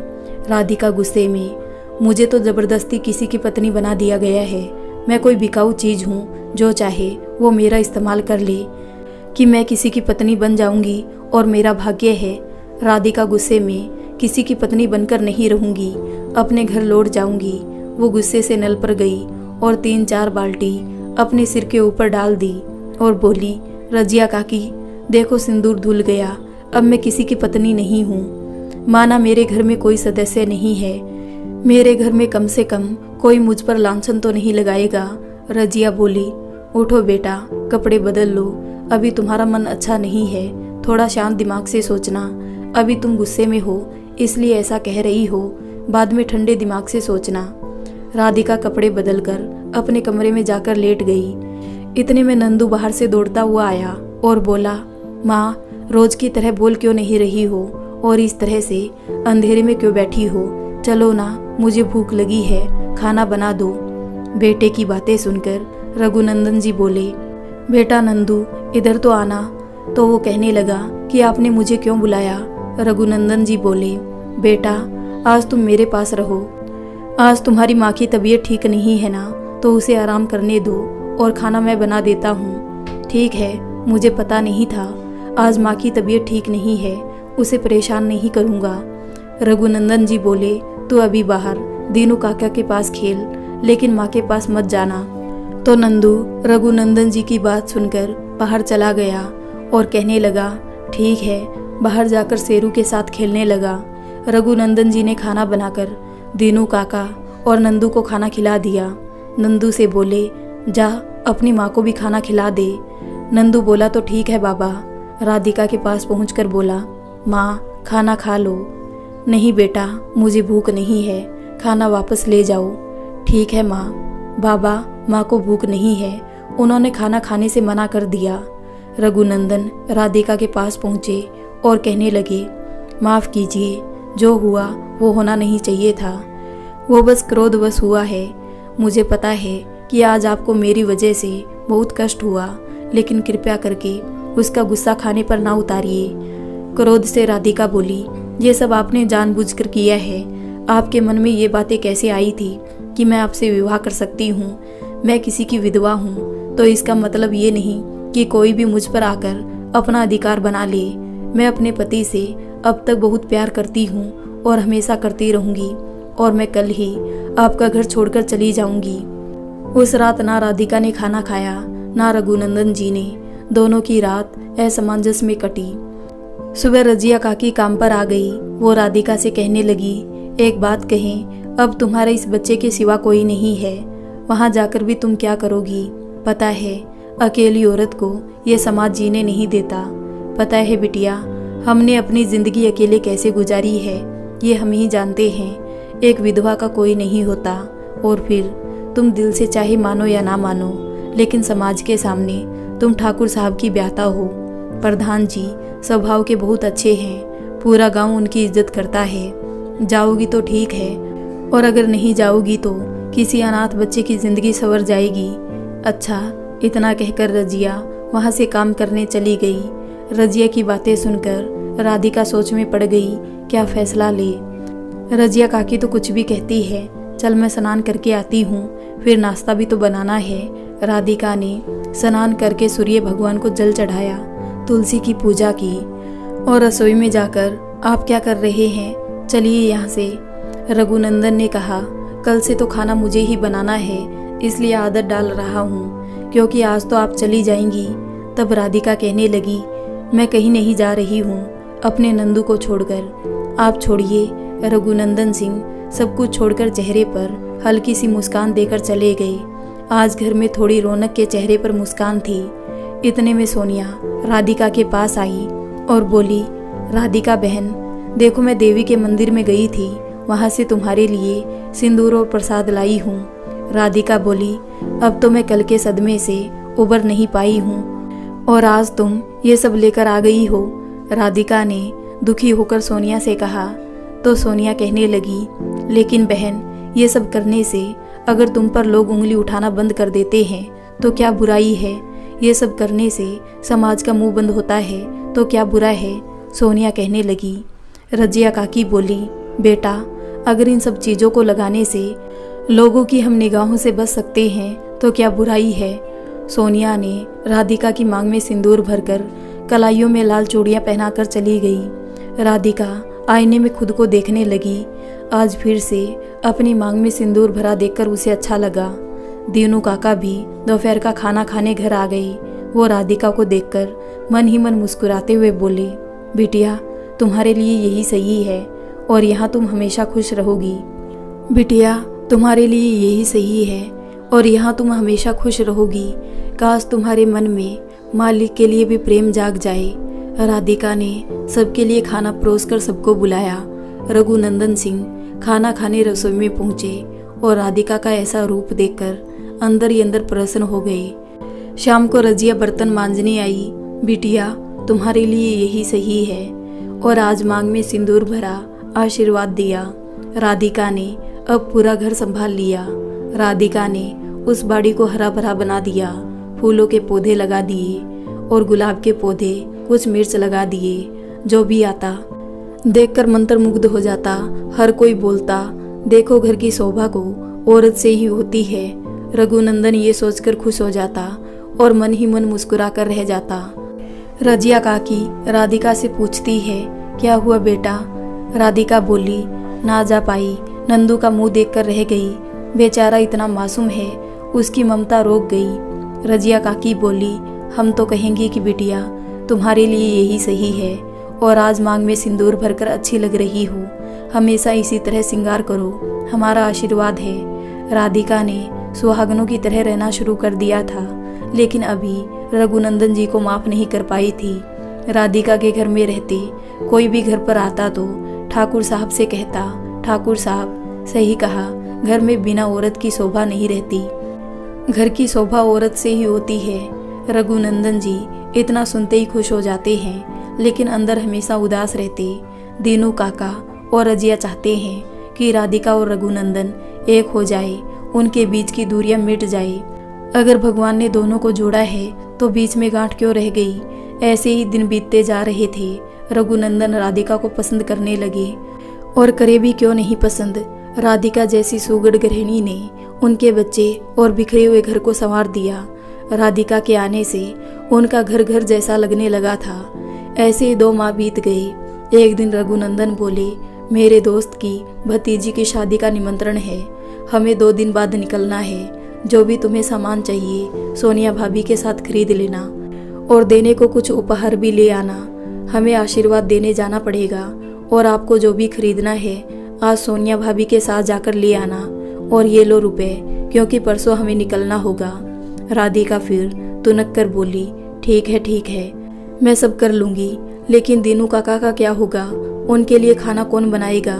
राधिका गुस्से में, मुझे तो ज़बरदस्ती किसी की पत्नी बना दिया गया है। मैं कोई बिकाऊ चीज़ हूँ, जो चाहे वो मेरा इस्तेमाल कर ले। कि मैं किसी की पत्नी बन जाऊंगी और मेरा भाग्य है। राधिका गुस्से में, किसी की पत्नी बनकर नहीं रहूंगी, अपने घर लौट जाऊंगी। वो गुस्से से नल पर गई और 3-4 बाल्टी अपने सिर के ऊपर डाल दी और बोली, रजिया काकी देखो सिंदूर धुल गया, अब मैं किसी की पत्नी नहीं हूँ। माना मेरे घर में कोई सदस्य नहीं है, मेरे घर में कम से कम कोई मुझ पर लांछन तो नहीं लगाएगा। रजिया बोली, उठो बेटा, कपड़े बदल लो, अभी तुम्हारा मन अच्छा नहीं है, थोड़ा शांत दिमाग से सोचना। अभी तुम गुस्से में हो इसलिए ऐसा कह रही हो, बाद में ठंडे दिमाग से सोचना। राधिका कपड़े बदलकर अपने कमरे में जाकर लेट गई। इतने में नंदू बाहर से दौड़ता हुआ आया और बोला, माँ रोज की तरह बोल क्यों नहीं रही हो और इस तरह से अंधेरे में क्यों बैठी हो? चलो ना, मुझे भूख लगी है, खाना बना दो। बेटे की बातें सुनकर रघुनंदन जी बोले, बेटा नंदू इधर तो आना। तो वो कहने लगा कि आपने मुझे क्यों बुलाया? रघुनंदन जी बोले, बेटा आज तुम मेरे पास रहो, आज तुम्हारी माँ की तबीयत ठीक नहीं है ना, तो उसे आराम करने दो और खाना मैं बना देता हूँ। ठीक है, मुझे पता नहीं था, आज माँ की तबीयत ठीक नहीं है, उसे परेशान नहीं करूँगा। रघुनंदन जी बोले, तू अभी बाहर दीनू काका के पास खेल, लेकिन माँ के पास मत जाना। तो नंदू रघुनंदन जी की बात सुनकर बाहर चला गया और कहने लगा, ठीक है। बाहर जाकर शेरू के साथ खेलने लगा। रघुनंदन जी ने खाना बनाकर दीनू काका और नंदू को खाना खिला दिया। नंदू से बोले, जा अपनी माँ को भी खाना खिला दे। नंदू बोला, तो ठीक है बाबा। राधिका के पास पहुंचकर बोला, माँ खाना खा लो। नहीं बेटा, मुझे भूख नहीं है, खाना वापस ले जाओ। ठीक है माँ। बाबा, माँ को भूख नहीं है, उन्होंने खाना खाने से मना कर दिया। रघुनंदन राधिका के पास पहुंचे और कहने लगे, माफ़ कीजिए, जो हुआ वो होना नहीं चाहिए था, वो बस क्रोधवश हुआ है। मुझे पता है कि आज आपको मेरी वजह से बहुत कष्ट हुआ, लेकिन कृपया करके उसका गुस्सा खाने पर ना उतारिए। क्रोध से राधिका बोली, ये सब आपने जानबूझकर किया है। आपके मन में ये बातें कैसे आई थी कि मैं आपसे विवाह कर सकती हूँ? मैं किसी की विधवा हूँ, तो इसका मतलब ये नहीं कि कोई भी मुझ पर आकर अपना अधिकार बना ले। मैं अपने पति से अब तक बहुत प्यार करती हूँ और हमेशा करती रहूँगी, और मैं कल ही आपका घर छोड़कर चली जाऊँगी। उस रात ना राधिका ने खाना खाया, ना रघुनंदन जी ने। दोनों की रात असमंजस में कटी। सुबह रजिया काकी काम पर आ गई। वो राधिका से कहने लगी, एक बात कहें, अब तुम्हारे इस बच्चे के सिवा कोई नहीं है, वहाँ जाकर भी तुम क्या करोगी? पता है अकेली औरत को ये समाज जीने नहीं देता। पता है बिटिया, हमने अपनी जिंदगी अकेले कैसे गुजारी है, ये हम ही जानते हैं। एक विधवा का कोई नहीं होता। और फिर तुम दिल से चाहे मानो या ना मानो, लेकिन समाज के सामने तुम ठाकुर साहब की ब्याता हो। प्रधान जी स्वभाव के बहुत अच्छे हैं, पूरा गांव उनकी इज्जत करता है। जाओगी तो ठीक है, और अगर नहीं जाओगी तो किसी अनाथ बच्चे की जिंदगी संवर जाएगी। अच्छा, इतना कहकर रजिया वहाँ से काम करने चली गई। रजिया की बातें सुनकर राधिका सोच में पड़ गई, क्या फैसला ले। रजिया काकी तो कुछ भी कहती है, चल मैं स्नान करके आती हूँ, फिर नाश्ता भी तो बनाना है। राधिका ने स्नान करके सूर्य भगवान को जल चढ़ाया, तुलसी की पूजा की और रसोई में जाकर, आप क्या कर रहे हैं, चलिए यहाँ से। रघुनंदन ने कहा, कल से तो खाना मुझे ही बनाना है, इसलिए आदत डाल रहा हूँ, क्योंकि आज तो आप चली जाएंगी। तब राधिका कहने लगी, मैं कहीं नहीं जा रही हूँ अपने नंदू को छोड़कर। आप छोड़िए। रघुनंदन सिंह सब कुछ छोड़कर चेहरे पर हल्की सी मुस्कान देकर चले गए। आज घर में थोड़ी रौनक के चेहरे पर मुस्कान थी। इतने में सोनिया राधिका के पास आई और बोली, राधिका बहन, देखो मैं देवी के मंदिर में गई थी, वहाँ से तुम्हारे लिए सिंदूर और प्रसाद लाई हूँ। राधिका बोली, अब तो मैं कल के सदमे से उबर नहीं पाई हूँ और आज तुम ये सब लेकर आ गई हो। राधिका ने दुखी होकर सोनिया से कहा। तो सोनिया कहने लगी, लेकिन बहन, ये सब करने से अगर तुम पर लोग उंगली उठाना बंद कर देते हैं तो क्या बुराई है? ये सब करने से समाज का मुंह बंद होता है तो क्या बुरा है? सोनिया कहने लगी। रजिया काकी बोली, बेटा, अगर इन सब चीज़ों को लगाने से लोगों की हम निगाहों से बच सकते हैं तो क्या बुराई है? सोनिया ने राधिका की मांग में सिंदूर भरकर कलाइयों में लाल चूड़ियाँ पहनाकर चली गई। राधिका आईने में खुद को देखने लगी। आज फिर से अपनी मांग में सिंदूर भरा देखकर उसे अच्छा लगा। दीनू काका भी दोपहर का खाना खाने घर आ गए। वो राधिका को देखकर मन ही मन मुस्कुराते हुए बोले, बिटिया तुम्हारे लिए यही सही है और यहाँ तुम हमेशा खुश रहोगी। बिटिया तुम्हारे लिए यही सही है और यहाँ तुम हमेशा खुश रहोगी। काश तुम्हारे मन में मालिक के लिए भी प्रेम जाग जाए। राधिका ने सबके लिए खाना परोसकर सबको बुलाया। रघुनंदन सिंह खाना खाने रसोई में पहुंचे और राधिका का ऐसा रूप देखकर अंदर ही अंदर प्रसन्न हो गए। शाम को रजिया बर्तन मांजने आई। बिटिया तुम्हारे लिए यही सही है और आज मांग में सिंदूर भरा, आशीर्वाद दिया। राधिका ने अब पूरा घर संभाल लिया। राधिका ने उस बाड़ी को हरा भरा बना दिया, फूलों के पौधे लगा दिए और गुलाब के पौधे, कुछ मिर्च लगा दिए। जो भी आता देखकर मंत्रमुग्ध हो जाता। हर कोई बोलता, देखो घर की शोभा को औरत से ही होती है। रघुनंदन ये सोचकर खुश हो जाता और मन ही मन मुस्कुरा कर रह जाता। रजिया काकी राधिका से पूछती है, क्या हुआ बेटा? राधिका बोली, ना जा पाई, नंदू का मुंह देखकर रह गई। बेचारा इतना मासूम है, उसकी ममता रोक गई। रजिया काकी बोली, हम तो कहेंगे कि बिटिया तुम्हारे लिए यही सही है और आज मांग में सिंदूर भरकर अच्छी लग रही हो। हमेशा इसी तरह श्रृंगार करो, हमारा आशीर्वाद है। राधिका ने सुहागनों की तरह रहना शुरू कर दिया था, लेकिन अभी रघुनंदन जी को माफ नहीं कर पाई थी। राधिका के घर में रहते कोई भी घर पर आता तो ठाकुर साहब से कहता, ठाकुर साहब सही कहा, घर में बिना औरत की शोभा नहीं रहती, घर की शोभा औरत से ही होती है। रघुनंदन जी इतना सुनते ही खुश हो जाते हैं, लेकिन अंदर हमेशा उदास रहते। दीनू काका और रजिया चाहते हैं कि राधिका और रघुनंदन एक हो जाए, उनके बीच की दूरियां मिट जाए। अगर भगवान ने दोनों को जोड़ा है तो बीच में गांठ क्यों रह गई? ऐसे ही दिन बीतते जा रहे थे। रघुनंदन राधिका को पसंद करने लगे और करे भी क्यों नहीं पसंद। राधिका जैसी सुगढ़ गृहिणी ने उनके बच्चे और बिखरे हुए घर को संवार दिया। राधिका के आने से उनका घर घर जैसा लगने लगा था। ऐसे ही 2 माह बीत गए। एक दिन रघुनंदन बोले, मेरे दोस्त की भतीजी की शादी का निमंत्रण है, हमें 2 दिन बाद निकलना है। जो भी तुम्हें सामान चाहिए सोनिया भाभी के साथ खरीद लेना और देने को कुछ उपहार भी ले आना। हमें आशीर्वाद देने जाना पड़ेगा और आपको जो भी खरीदना है आज सोनिया भाभी के साथ जाकर ले आना। और ये लो रुपए, क्योंकि परसों हमें निकलना होगा। राधिका फिर तुनक कर बोली, ठीक है, मैं सब कर लूँगी, लेकिन दीनू काका का क्या होगा? उनके लिए खाना कौन बनाएगा?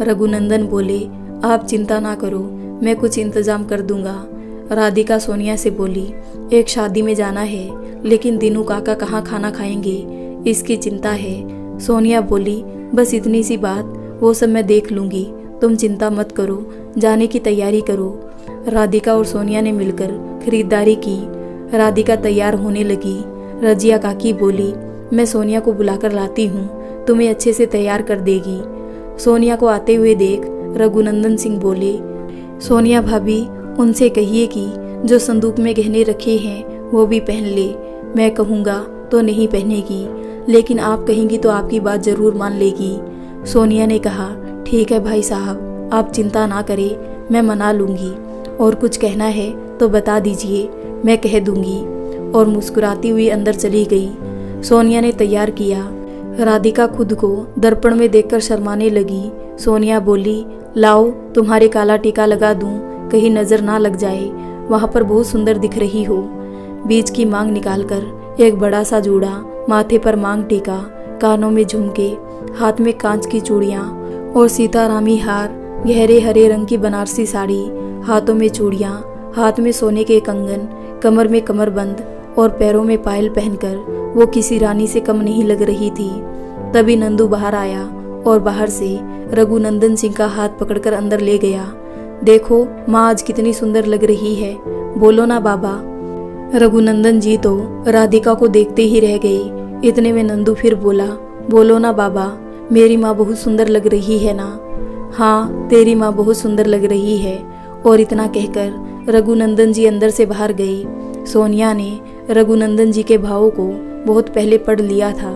रघुनंदन बोले, आप चिंता ना करो, मैं कुछ इंतजाम कर दूंगा। राधिका सोनिया से बोली, एक शादी में जाना है, लेकिन दीनू काका कहाँ खाना खाएंगे, इसकी चिंता है। सोनिया बोली, बस इतनी सी बात, वो सब मैं देख लूँगी, तुम चिंता मत करो, जाने की तैयारी करो। राधिका और सोनिया ने मिलकर खरीदारी की। राधिका तैयार होने लगी। रजिया काकी बोली, मैं सोनिया को बुलाकर लाती हूँ, तुम्हें अच्छे से तैयार कर देगी। सोनिया को आते हुए देख रघुनंदन सिंह बोले, सोनिया भाभी उनसे कहिए कि जो संदूक में गहने रखे हैं वो भी पहन ले। मैं कहूँगा तो नहीं पहनेगी, लेकिन आप कहेंगी तो आपकी बात जरूर मान लेगी। सोनिया ने कहा, ठीक है भाई साहब, आप चिंता ना करें, मैं मना लूँगी। और कुछ कहना है तो बता दीजिए, मैं कह दूँगी। और मुस्कुराती हुई अंदर चली गई। सोनिया ने तैयार किया। राधिका खुद को दर्पण में देखकर शर्माने लगी। सोनिया बोली, लाओ तुम्हारे काला टीका लगा दूं, कहीं नजर ना लग जाए, वहाँ पर बहुत सुंदर दिख रही हो। बीच की मांग निकालकर एक बड़ा सा जूड़ा, माथे पर मांग टीका, कानों में झुमके, हाथ में कांच की चूड़ियाँ और सीतारामी हार, गहरे हरे रंग की बनारसी साड़ी, हाथों में चूड़ियाँ, हाथ में सोने के कंगन, कमर में कमरबंद और पैरों में पायल पहनकर वो किसी रानी से कम नहीं लग रही थी। तभी नंदू बाहर आया और बाहर से रघुनंदन सिंह का हाथ पकड़कर अंदर ले गया। देखो माँ आज कितनी सुंदर लग रही है, बोलो ना बाबा। रघुनंदन जी तो राधिका को देखते ही रह गए। इतने में नंदू फिर बोला, बोलो ना बाबा, मेरी माँ बहुत सुंदर लग रही है ना? हाँ तेरी माँ बहुत सुंदर लग रही है। और इतना कहकर रघुनंदन जी अंदर से बाहर गए। सोनिया ने रघुनंदन जी के भावों को बहुत पहले पढ़ लिया था।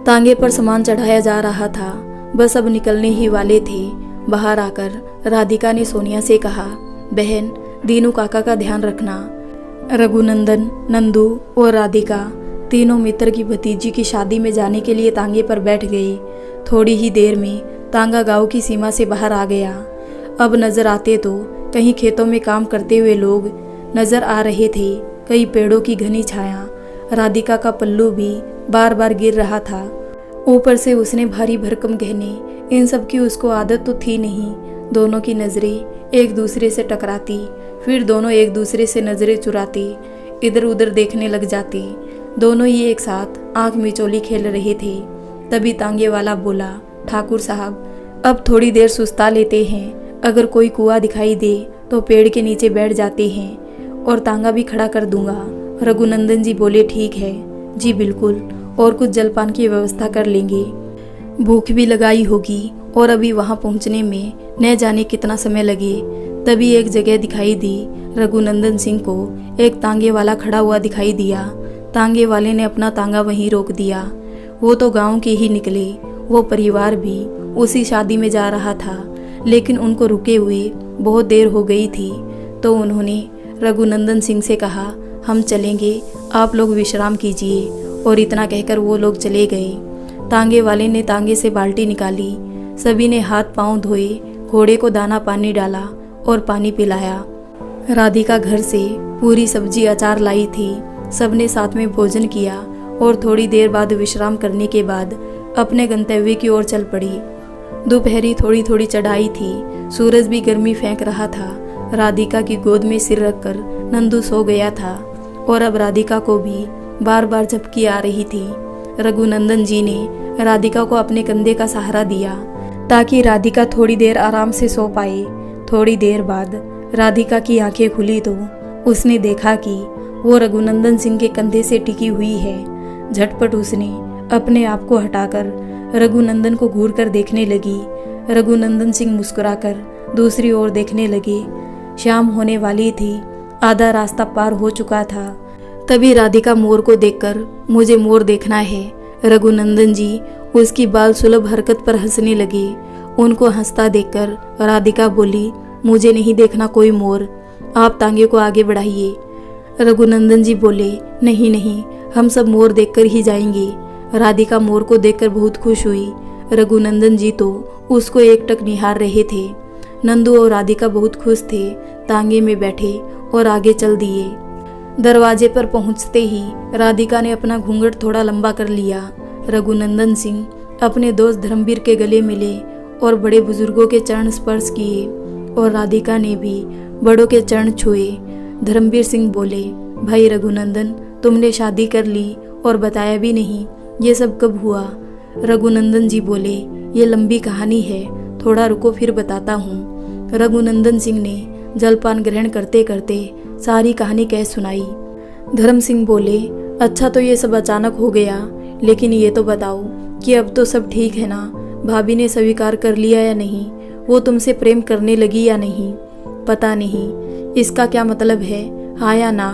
तांगे पर सामान चढ़ाया जा रहा था, बस अब निकलने ही वाले थे। बाहर आकर राधिका ने सोनिया से कहा, बहन दीनू काका का ध्यान रखना। रघुनंदन, नंदू और राधिका तीनों मित्र की भतीजी की शादी में जाने के लिए तांगे पर बैठ गए। थोड़ी ही देर में तांगा गांव की सीमा से बाहर आ गया। अब नजर आते तो कहीं खेतों में काम करते हुए लोग नजर आ रहे थे, कई पेड़ों की घनी छाया। राधिका का पल्लू भी बार बार गिर रहा था। ऊपर से उसने भारी भरकम गहने, इन सब की उसको आदत तो थी नहीं। दोनों की नजरें एक दूसरे से टकराती, फिर दोनों एक दूसरे से नजरें चुराती, इधर उधर देखने लग जाती। दोनों ही एक साथ आंख मिचौली खेल रहे थे। तभी तांगे वाला बोला, ठाकुर साहब अब थोड़ी देर सुस्ता लेते हैं। अगर कोई कुआं दिखाई दे तो पेड़ के नीचे बैठ जाते हैं और तांगा भी खड़ा कर दूंगा। रघुनंदन जी बोले, ठीक है जी, बिल्कुल, और कुछ जलपान की व्यवस्था कर लेंगे। भूख भी लगाई होगी और अभी वहां पहुंचने में न जाने कितना समय लगे। तभी एक जगह दिखाई दी। रघुनंदन सिंह को एक तांगे वाला खड़ा हुआ दिखाई दिया। तांगे वाले ने अपना तांगा वहीं रोक दिया। वो तो गांव के ही निकले। वो परिवार भी उसी शादी में जा रहा था, लेकिन उनको रुके हुए बहुत देर हो गई थी। तो उन्होंने रघुनंदन सिंह से कहा, हम चलेंगे, आप लोग विश्राम कीजिए। और इतना कहकर वो लोग चले गए। तांगे वाले ने तांगे से बाल्टी निकाली। सभी ने हाथ पांव धोए, घोड़े को दाना पानी डाला और पानी पिलाया। राधिका घर से पूरी सब्जी अचार लाई थी। सबने साथ में भोजन किया और थोड़ी देर बाद विश्राम करने के बाद अपने गंतव्य की ओर चल पड़ी। दोपहरी थोड़ी थोड़ी चढ़ाई थी। सूरज भी गर्मी फेंक रहा था। राधिका की गोद में सिर रखकर नंदू सो गया था और अब राधिका को भी बार बार झपकी आ रही थी। रघुनंदन जी ने राधिका को अपने कंधे का सहारा दिया ताकि राधिका थोड़ी देर आराम से सो पाए। थोड़ी देर बाद राधिका की आंखें खुली तो उसने देखा कि वो रघुनंदन सिंह के कंधे से टिकी हुई है। झटपट उसने अपने आप को हटाकर रघुनंदन को घूर कर देखने लगी। रघुनंदन सिंह मुस्कुराकर दूसरी ओर देखने लगे। शाम होने वाली थी, आधा रास्ता पार हो चुका था। तभी राधिका मोर को देखकर, मुझे मोर देखना है। रघुनंदन जी उसकी बाल सुलभ हरकत पर हंसने लगे। उनको हंसता देखकर राधिका बोली, मुझे नहीं देखना कोई मोर, आप तांगे को आगे बढ़ाइए। रघुनंदन जी बोले, नहीं नहीं, हम सब मोर देखकर ही जाएंगे। राधिका मोर को देखकर बहुत खुश हुई। रघुनंदन जी तो उसको एकटक निहार रहे थे। नंदू और राधिका बहुत खुश थे। तांगे में बैठे और आगे चल दिए। दरवाजे पर पहुंचते ही राधिका ने अपना घूंघट थोड़ा लंबा कर लिया। रघुनंदन सिंह अपने दोस्त धर्मवीर के गले मिले और बड़े बुजुर्गों के चरण स्पर्श किए और राधिका ने भी बड़ों के चरण छुए। धर्मवीर सिंह बोले, भाई रघुनंदन, तुमने शादी कर ली और बताया भी नहीं, ये सब कब हुआ? रघुनंदन जी बोले, ये लंबी कहानी है, थोड़ा रुको फिर बताता हूँ। रघुनंदन सिंह ने जलपान ग्रहण करते करते सारी कहानी कह सुनाई। धर्म सिंह बोले, अच्छा तो ये सब अचानक हो गया, लेकिन ये तो बताओ कि अब तो सब ठीक है ना? भाभी ने स्वीकार कर लिया या नहीं? वो तुमसे प्रेम करने लगी या नहीं? पता नहीं इसका क्या मतलब है, हाँ या ना?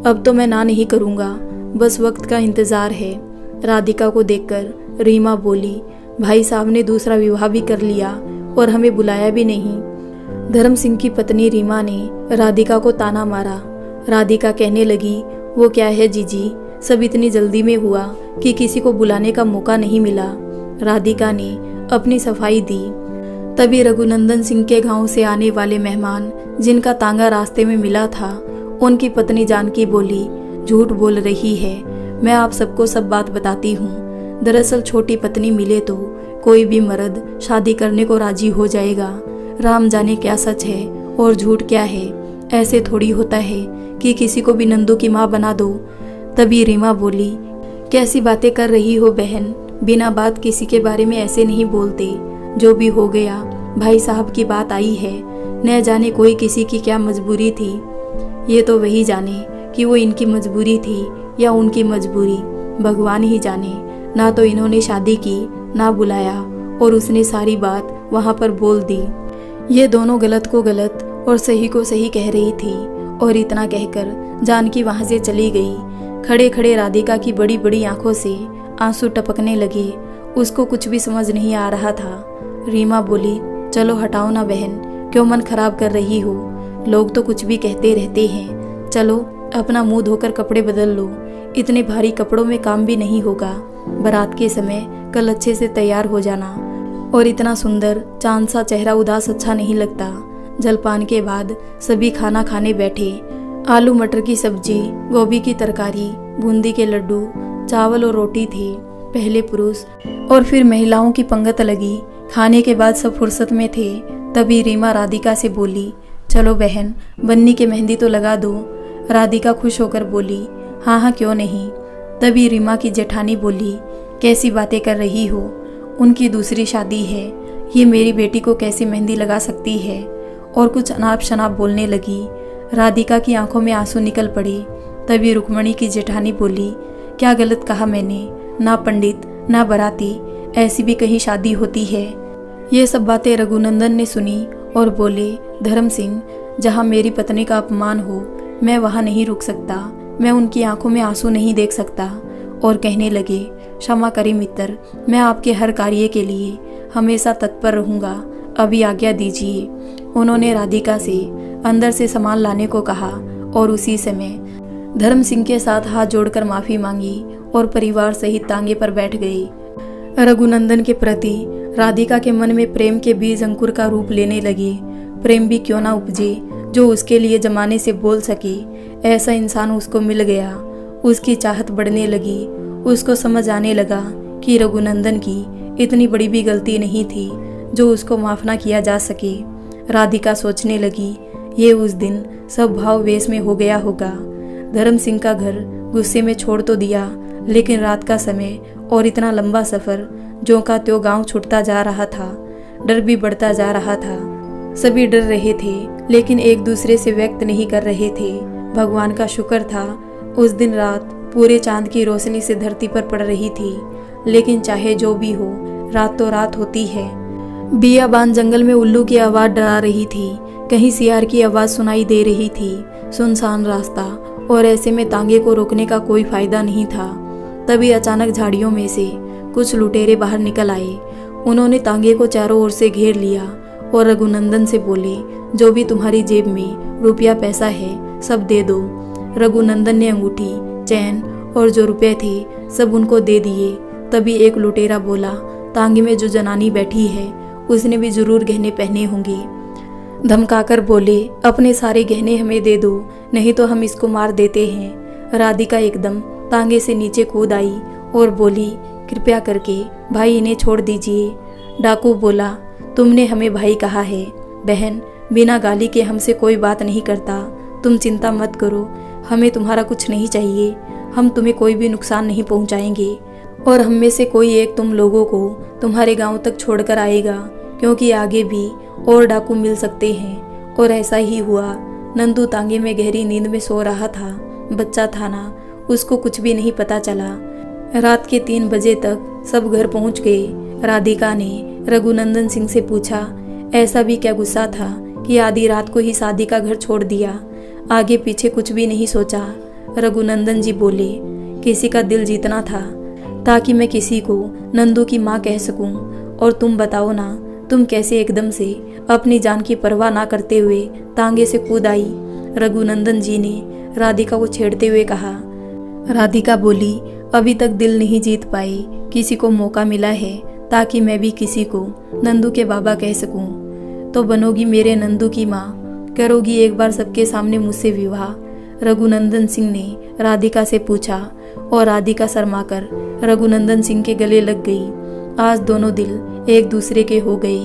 अब तो मैं ना नहीं करूँगा, बस वक्त का इंतज़ार है। राधिका को देखकर रीमा बोली, भाई साहब ने दूसरा विवाह भी कर लिया और हमें बुलाया भी नहीं। धर्म सिंह की पत्नी रीमा ने राधिका को ताना मारा। राधिका कहने लगी, वो क्या है जीजी, सब इतनी जल्दी में हुआ कि किसी को बुलाने का मौका नहीं मिला। राधिका ने अपनी सफाई दी। तभी रघुनंदन सिंह के गांव से आने वाले मेहमान, जिनका तांगा रास्ते में मिला था, उनकी पत्नी जानकी बोली, झूठ बोल रही है, मैं आप सबको सब बात बताती हूँ। दरअसल छोटी पत्नी मिले तो कोई भी मर्द शादी करने को राजी हो जाएगा। राम जाने क्या सच है और झूठ क्या है। ऐसे थोड़ी होता है कि किसी को भी नंदू की माँ बना दो। तभी रीमा बोली, कैसी बातें कर रही हो बहन, बिना बात किसी के बारे में ऐसे नहीं बोलते। जो भी हो गया, भाई साहब की बात आई है, न जाने कोई किसी की क्या मजबूरी थी। ये तो वही जाने कि वो इनकी मजबूरी थी या उनकी मजबूरी, भगवान ही जाने। ना तो इन्होंने शादी की, ना बुलाया, और उसने सारी बात वहाँ पर बोल दी। ये दोनों गलत को गलत और सही को सही कह रही थी। और इतना कहकर जानकी वहाँ से चली गई। खड़े खड़े राधिका की बड़ी बड़ी आंखों से आंसू टपकने लगे। उसको कुछ भी समझ नहीं आ रहा था। रीमा बोली, चलो हटाओ ना बहन, क्यों मन खराब कर रही हो? लोग तो कुछ भी कहते रहते हैं। चलो अपना मुंह धोकर कपड़े बदल लो, इतने भारी कपड़ों में काम भी नहीं होगा। बारात के समय कल अच्छे से तैयार हो जाना, और इतना सुंदर चांद सा चेहरा उदास अच्छा नहीं लगता। जलपान के बाद सभी खाना खाने बैठे। आलू मटर की सब्जी, गोभी की तरकारी, बूंदी के लड्डू, चावल और रोटी थे। पहले पुरुष और फिर महिलाओं की पंगत लगी। खाने के बाद सब फुर्सत में थे। तभी रीमा राधिका से बोली, चलो बहन, बन्नी के मेहंदी तो लगा दो। राधिका खुश होकर बोली, हाँ हाँ क्यों नहीं। तभी रीमा की जेठानी बोली, कैसी बातें कर रही हो, उनकी दूसरी शादी है, ये मेरी बेटी को कैसे मेहंदी लगा सकती है। और कुछ अनाप शनाप बोलने लगी। राधिका की आंखों में आंसू निकल पड़े। तभी रुक्मणी की जेठानी बोली, क्या गलत कहा मैंने, ना पंडित ना बराती, ऐसी भी कहीं शादी होती है। ये सब बातें रघुनंदन ने सुनी और बोले, धर्म सिंह, जहाँ मेरी पत्नी का अपमान हो मैं वहाँ नहीं रुक सकता, मैं उनकी आंखों में आंसू नहीं देख सकता। और कहने लगे, क्षमा करें मित्र, मैं आपके हर कार्य के लिए हमेशा तत्पर रहूँगा, अभी आज्ञा दीजिए। उन्होंने राधिका से अंदर से सामान लाने को कहा और उसी समय धर्म सिंह के साथ हाथ जोड़कर माफी मांगी और परिवार सहित तांगे पर बैठ गई। रघुनंदन के प्रति राधिका के मन में प्रेम के बीज अंकुर का रूप लेने लगे। प्रेम भी क्यों ना उपजे जो उसके लिए जमाने से बोल सके, ऐसा इंसान उसको मिल गया। उसकी चाहत बढ़ने लगी। उसको समझ आने लगा कि रघुनंदन की इतनी बड़ी भी गलती नहीं थी जो उसको माफ ना किया जा सके। राधिका सोचने लगी, ये उस दिन सब भाव वेश में हो गया होगा। धर्म सिंह का घर गुस्से में छोड़ तो दिया, लेकिन रात का समय और इतना लंबा सफर, जो का त्यों गांव छूटता जा रहा था। डर भी बढ़ता जा रहा था। सभी डर रहे थे, लेकिन एक दूसरे से व्यक्त नहीं कर रहे थे। भगवान का शुक्र था, उस दिन रात पूरे चांद की रोशनी से धरती पर पड़ रही थी। लेकिन चाहे जो भी हो, रात तो रात होती है। बियाबान जंगल में उल्लू की आवाज डरा रही थी, कहीं सियार की आवाज सुनाई दे रही थी। सुनसान रास्ता, और ऐसे में तांगे को रोकने का कोई फायदा नहीं था। तभी अचानक झाड़ियों में से कुछ लुटेरे बाहर निकल आए। उन्होंने तांगे को चारों ओर से घेर लिया और रघुनंदन से बोले, जो भी तुम्हारी जेब में रुपया पैसा है सब दे दो। रघुनंदन ने अंगूठी, चैन और जो रुपए थे सब उनको दे दिए। तभी एक लुटेरा बोला, तांगे में जो जनानी बैठी है उसने भी जरूर गहने पहने होंगे। धमकाकर बोले, अपने सारे गहने हमें दे दो, नहीं तो हम इसको मार देते हैं। राधिका एकदम तांगे से नीचे कूद आई और बोली, कृपया करके भाई इन्हें छोड़ दीजिए। डाकू बोला, तुमने हमें भाई कहा है, बहन बिना गाली के हमसे कोई बात नहीं करता। तुम चिंता मत करो, हमें तुम्हारा कुछ नहीं चाहिए, हम तुम्हें कोई भी नुकसान नहीं पहुंचाएंगे। और हम में से कोई एक तुम लोगों को तुम्हारे गांव तक छोड़कर आएगा, क्योंकि आगे भी और डाकू मिल सकते हैं। और ऐसा ही हुआ। नंदू तांगे में गहरी नींद में सो रहा था। बच्चा था ना, उसको कुछ भी नहीं पता चला। रात के 3 बजे तक सब घर पहुंच गए। राधिका ने रघुनंदन सिंह से पूछा, ऐसा भी क्या गुस्सा था कि आधी रात को ही शादी का घर छोड़ दिया, आगे पीछे कुछ भी नहीं सोचा। रघुनंदन जी बोले, किसी का दिल जीतना था ताकि मैं किसी को नंदू की माँ कह सकूं। और तुम बताओ ना, तुम कैसे एकदम से अपनी जान की परवाह ना करते हुए तांगे से कूद आई। रघुनंदन जी ने राधिका को छेड़ते हुए कहा। राधिका बोली, अभी तक दिल नहीं जीत पाई, किसी को मौका मिला है ताकि मैं भी किसी को नंदू के बाबा कह सकूं। तो बनोगी मेरे नंदू की माँ, करोगी एक बार सबके सामने मुझसे विवाह। रघुनंदन सिंह ने राधिका से पूछा और राधिका शर्माकर रघुनंदन सिंह के गले लग गई। आज दोनों दिल एक दूसरे के हो गए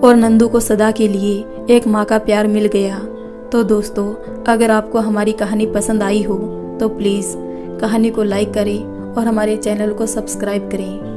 और नंदू को सदा के लिए एक माँ का प्यार मिल गया। तो दोस्तों, अगर आपको हमारी कहानी पसंद आई हो तो प्लीज़ कहानी को लाइक करें और हमारे चैनल को सब्सक्राइब करें।